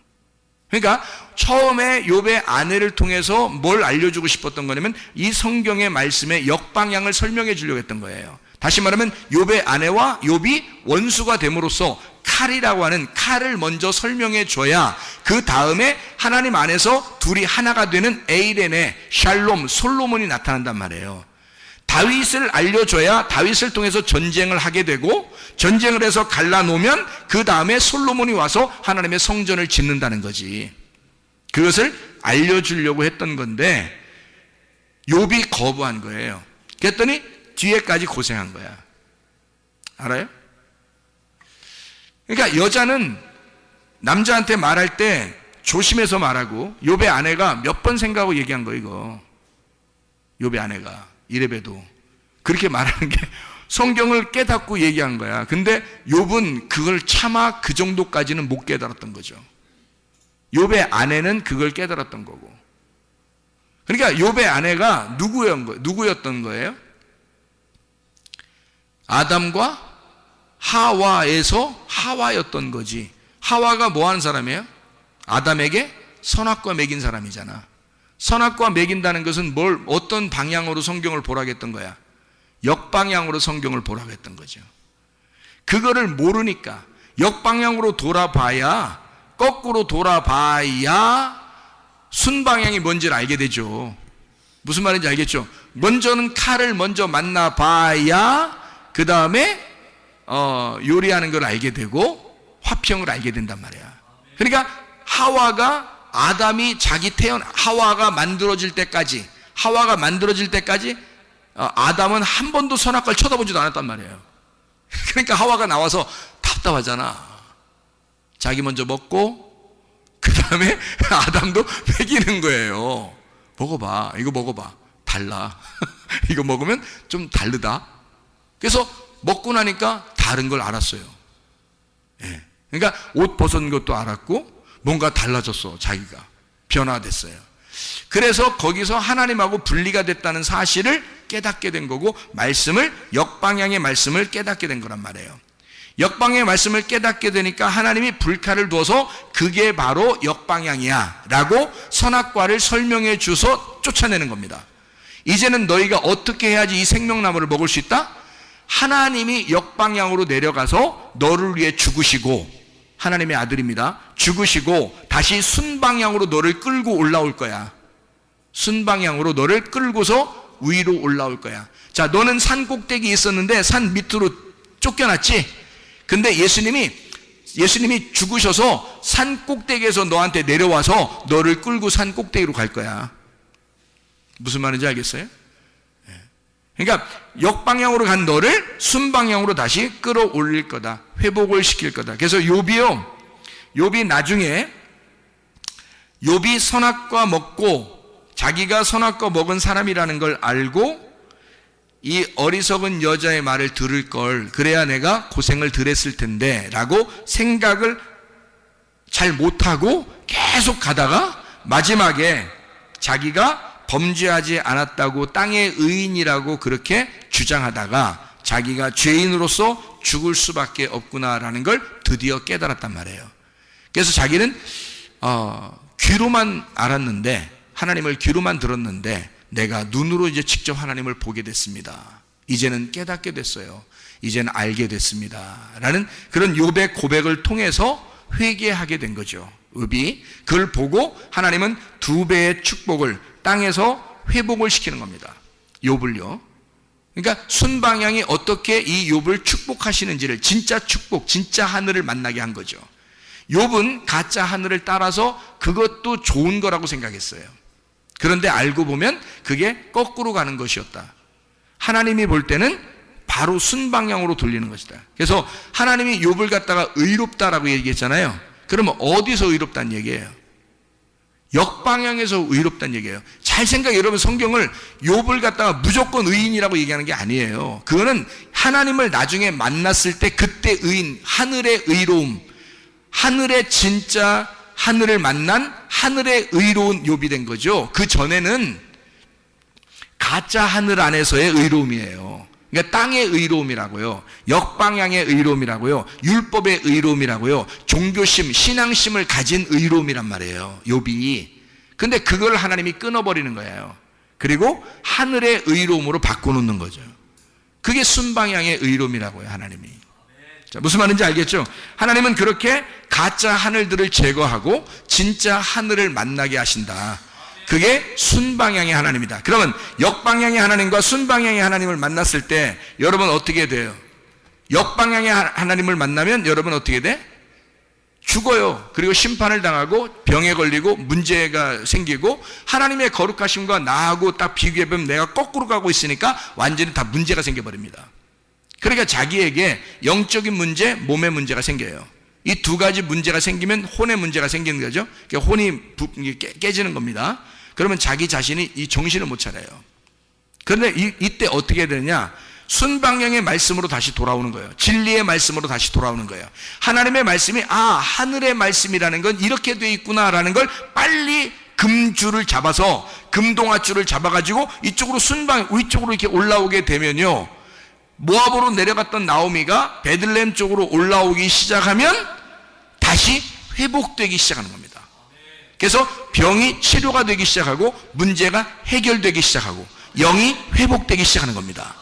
그러니까 처음에 욥의 아내를 통해서 뭘 알려주고 싶었던 거냐면 이 성경의 말씀의 역방향을 설명해 주려고 했던 거예요. 다시 말하면 욥의 아내와 욥이 원수가 됨으로써 칼이라고 하는 칼을 먼저 설명해 줘야 그 다음에 하나님 안에서 둘이 하나가 되는 에이렌의 샬롬, 솔로몬이 나타난단 말이에요. 다윗을 알려줘야 다윗을 통해서 전쟁을 하게 되고, 전쟁을 해서 갈라놓으면 그 다음에 솔로몬이 와서 하나님의 성전을 짓는다는 거지. 그것을 알려주려고 했던 건데 욥이 거부한 거예요. 그랬더니 뒤에까지 고생한 거야. 알아요? 그러니까 여자는 남자한테 말할 때 조심해서 말하고, 욥의 아내가 몇 번 생각하고 얘기한 거 이거. 욥의 아내가 이레베도 그렇게 말하는 게 성경을 깨닫고 얘기한 거야. 근데 욥은 그걸 차마 그 정도까지는 못 깨달았던 거죠. 욥의 아내는 그걸 깨달았던 거고. 그러니까 욥의 아내가 누구였던 거예요? 아담과 하와에서 하와였던 거지. 하와가 뭐 하는 사람이에요? 아담에게 선악과 먹인 사람이잖아. 선악과 먹인다는 것은 어떤 방향으로 성경을 보라고 했던 거야? 역방향으로 성경을 보라고 했던 거죠. 그거를 모르니까 역방향으로 돌아봐야, 거꾸로 돌아봐야 순방향이 뭔지를 알게 되죠. 무슨 말인지 알겠죠? 먼저는 칼을 먼저 만나봐야 그 다음에 요리하는 걸 알게 되고 화평을 알게 된단 말이야. 그러니까 하와가 하와가 만들어질 때까지 아담은 한 번도 선악과를 쳐다보지도 않았단 말이에요. 그러니까 하와가 나와서 답답하잖아. 자기 먼저 먹고 그 다음에 아담도 먹이는 거예요. 먹어봐, 이거 먹어봐, 달라. 이거 먹으면 좀 다르다. 그래서 먹고 나니까 다른 걸 알았어요. 예. 그러니까 옷 벗은 것도 알았고 뭔가 달라졌어. 자기가 변화됐어요. 그래서 거기서 하나님하고 분리가 됐다는 사실을 깨닫게 된 거고, 역방향의 말씀을 깨닫게 된 거란 말이에요. 역방향의 말씀을 깨닫게 되니까 하나님이 불칼을 두어서 그게 바로 역방향이야 라고 선악과를 설명해 주서 쫓아내는 겁니다. 이제는 너희가 어떻게 해야지 이 생명나무를 먹을 수 있다? 하나님이 역방향으로 내려가서 너를 위해 죽으시고, 하나님의 아들입니다. 죽으시고 다시 순방향으로 너를 끌고 올라올 거야. 순방향으로 너를 끌고서 위로 올라올 거야. 자, 너는 산 꼭대기에 있었는데 산 밑으로 쫓겨났지? 근데 예수님이 죽으셔서 산 꼭대기에서 너한테 내려와서 너를 끌고 산 꼭대기로 갈 거야. 무슨 말인지 알겠어요? 그러니까 역방향으로 간 너를 순방향으로 다시 끌어올릴 거다. 회복을 시킬 거다. 그래서 욥이 나중에 욥이 선악과 먹고 자기가 선악과 먹은 사람이라는 걸 알고 이 어리석은 여자의 말을 들을 걸, 그래야 내가 고생을 덜 했을 텐데 라고 생각을 잘 못하고 계속 가다가 마지막에 자기가 범죄하지 않았다고 땅의 의인이라고 그렇게 주장하다가 자기가 죄인으로서 죽을 수밖에 없구나라는 걸 드디어 깨달았단 말이에요. 그래서 자기는 귀로만 알았는데, 하나님을 귀로만 들었는데 내가 눈으로 이제 직접 하나님을 보게 됐습니다. 이제는 깨닫게 됐어요. 이제는 알게 됐습니다 라는 그런 욥의 고백을 통해서 회개하게 된 거죠. 욥이 그걸 보고 하나님은 2배의 축복을 땅에서 회복을 시키는 겁니다. 욥을요. 그러니까 순방향이 어떻게 이 욥을 축복하시는지를, 진짜 축복, 진짜 하늘을 만나게 한 거죠. 욥은 가짜 하늘을 따라서 그것도 좋은 거라고 생각했어요. 그런데 알고 보면 그게 거꾸로 가는 것이었다. 하나님이 볼 때는 바로 순방향으로 돌리는 것이다. 그래서 하나님이 욥을 갖다가 의롭다라고 얘기했잖아요. 그러면 어디서 의롭다는 얘기예요? 역방향에서 의롭다는 얘기예요. 잘 생각해. 여러분, 성경을 욥을 갖다가 무조건 의인이라고 얘기하는 게 아니에요. 그거는 하나님을 나중에 만났을 때 그때 의인, 하늘의 의로움, 하늘의 진짜 하늘을 만난 하늘의 의로운 욥이 된 거죠. 그 전에는 가짜 하늘 안에서의 의로움이에요. 그러니까 땅의 의로움이라고요, 역방향의 의로움이라고요, 율법의 의로움이라고요, 종교심, 신앙심을 가진 의로움이란 말이에요, 욥이. 근데 그걸 하나님이 끊어버리는 거예요. 그리고 하늘의 의로움으로 바꿔놓는 거죠. 그게 순방향의 의로움이라고요, 하나님이. 자, 무슨 말인지 알겠죠? 하나님은 그렇게 가짜 하늘들을 제거하고 진짜 하늘을 만나게 하신다. 그게 순방향의 하나님이다. 그러면 역방향의 하나님과 순방향의 하나님을 만났을 때 여러분 어떻게 돼요? 역방향의 하나님을 만나면 여러분 어떻게 돼? 죽어요. 그리고 심판을 당하고 병에 걸리고 문제가 생기고, 하나님의 거룩하심과 나하고 딱 비교해보면 내가 거꾸로 가고 있으니까 완전히 다 문제가 생겨버립니다. 그러니까 자기에게 영적인 문제, 몸의 문제가 생겨요. 이 두 가지 문제가 생기면 혼의 문제가 생기는 거죠. 그러니까 혼이 깨지는 겁니다. 그러면 자기 자신이 이 정신을 못 차려요. 그런데 이때 어떻게 해야 되느냐? 순방향의 말씀으로 다시 돌아오는 거예요. 진리의 말씀으로 다시 돌아오는 거예요. 하나님의 말씀이 하늘의 말씀이라는 건 이렇게 돼 있구나라는 걸 빨리 금줄을 잡아서 금동아줄을 잡아가지고 이쪽으로 위쪽으로 이렇게 올라오게 되면요, 모압으로 내려갔던 나오미가 베들레헴 쪽으로 올라오기 시작하면 다시 회복되기 시작하는 겁니다. 그래서 병이 치료가 되기 시작하고 문제가 해결되기 시작하고 영이 회복되기 시작하는 겁니다.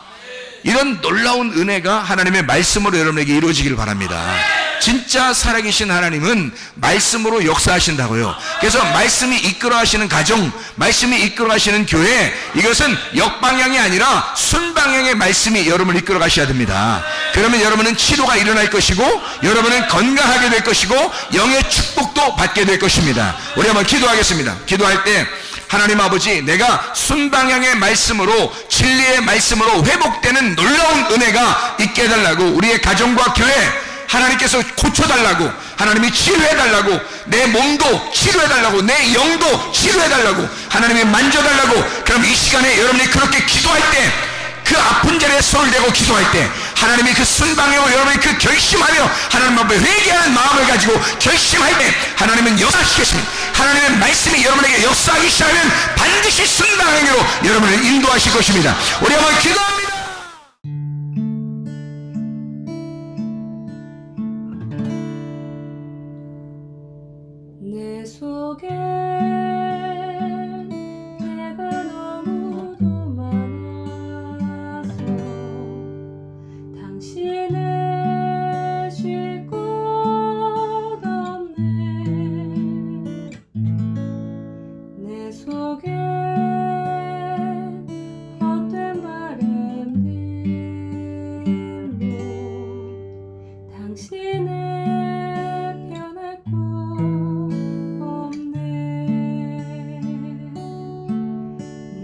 이런 놀라운 은혜가 하나님의 말씀으로 여러분에게 이루어지길 바랍니다. 진짜 살아계신 하나님은 말씀으로 역사하신다고요. 그래서 말씀이 이끌어 하시는 가정, 말씀이 이끌어 하시는 교회, 이것은 역방향이 아니라 순방향의 말씀이 여러분을 이끌어 가셔야 됩니다. 그러면 여러분은 치료가 일어날 것이고 여러분은 건강하게 될 것이고 영의 축복도 받게 될 것입니다. 우리 한번 기도하겠습니다. 기도할 때 하나님 아버지, 내가 순방향의 말씀으로, 진리의 말씀으로 회복되는 놀라운 은혜가 있게 해달라고, 우리의 가정과 교회 하나님께서 고쳐달라고, 하나님이 치료해달라고, 내 몸도 치료해달라고, 내 영도 치료해달라고, 하나님이 만져달라고. 그럼 이 시간에 여러분이 그렇게 기도할 때, 그 아픈 자리에 손을 대고 기도할 때 하나님이 그 순방향으로 여러분이 그 결심하며 하나님 앞에 회개하는 마음을 가지고 결심할 때 하나님은 역사하시겠습니다. 하나님의 말씀이 여러분에게 역사하기 시작하면 반드시 순방향으로 여러분을 인도하실 것입니다. 우리 한번 기도합니다. 내 속에 내가 너무도 많아서 당신을 쉴 곳 없네. 내 속에 헛된 바램들로 당신을 변할 곳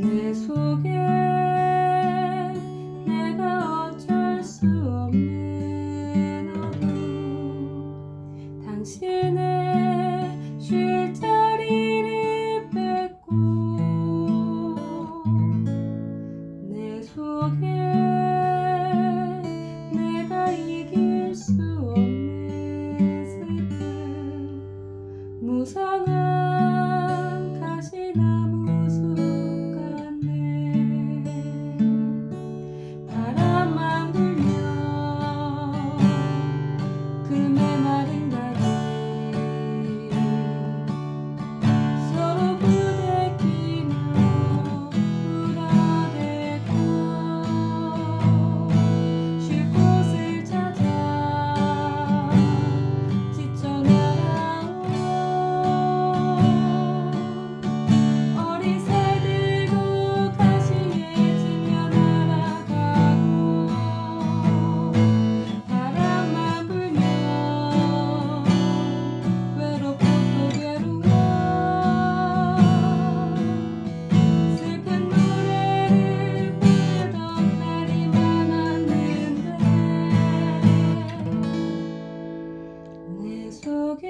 내 속에 내가 어쩔 수 없는 어둠, 당신의 쉴 자리를 뺏고 내 속에 내가 이길 수 없는 슬픔, 무성한 가시나무 바람만 불면 그 메마른 다리 서로 부대끼며 울어대고 쉴 곳을 찾아 지쳐 날아온 어린 새들도 가시에 지며 날아가고 바람만 불면 외롭고 또 괴로워 슬픈 노래를 부르던 날이 많았는데 내 속에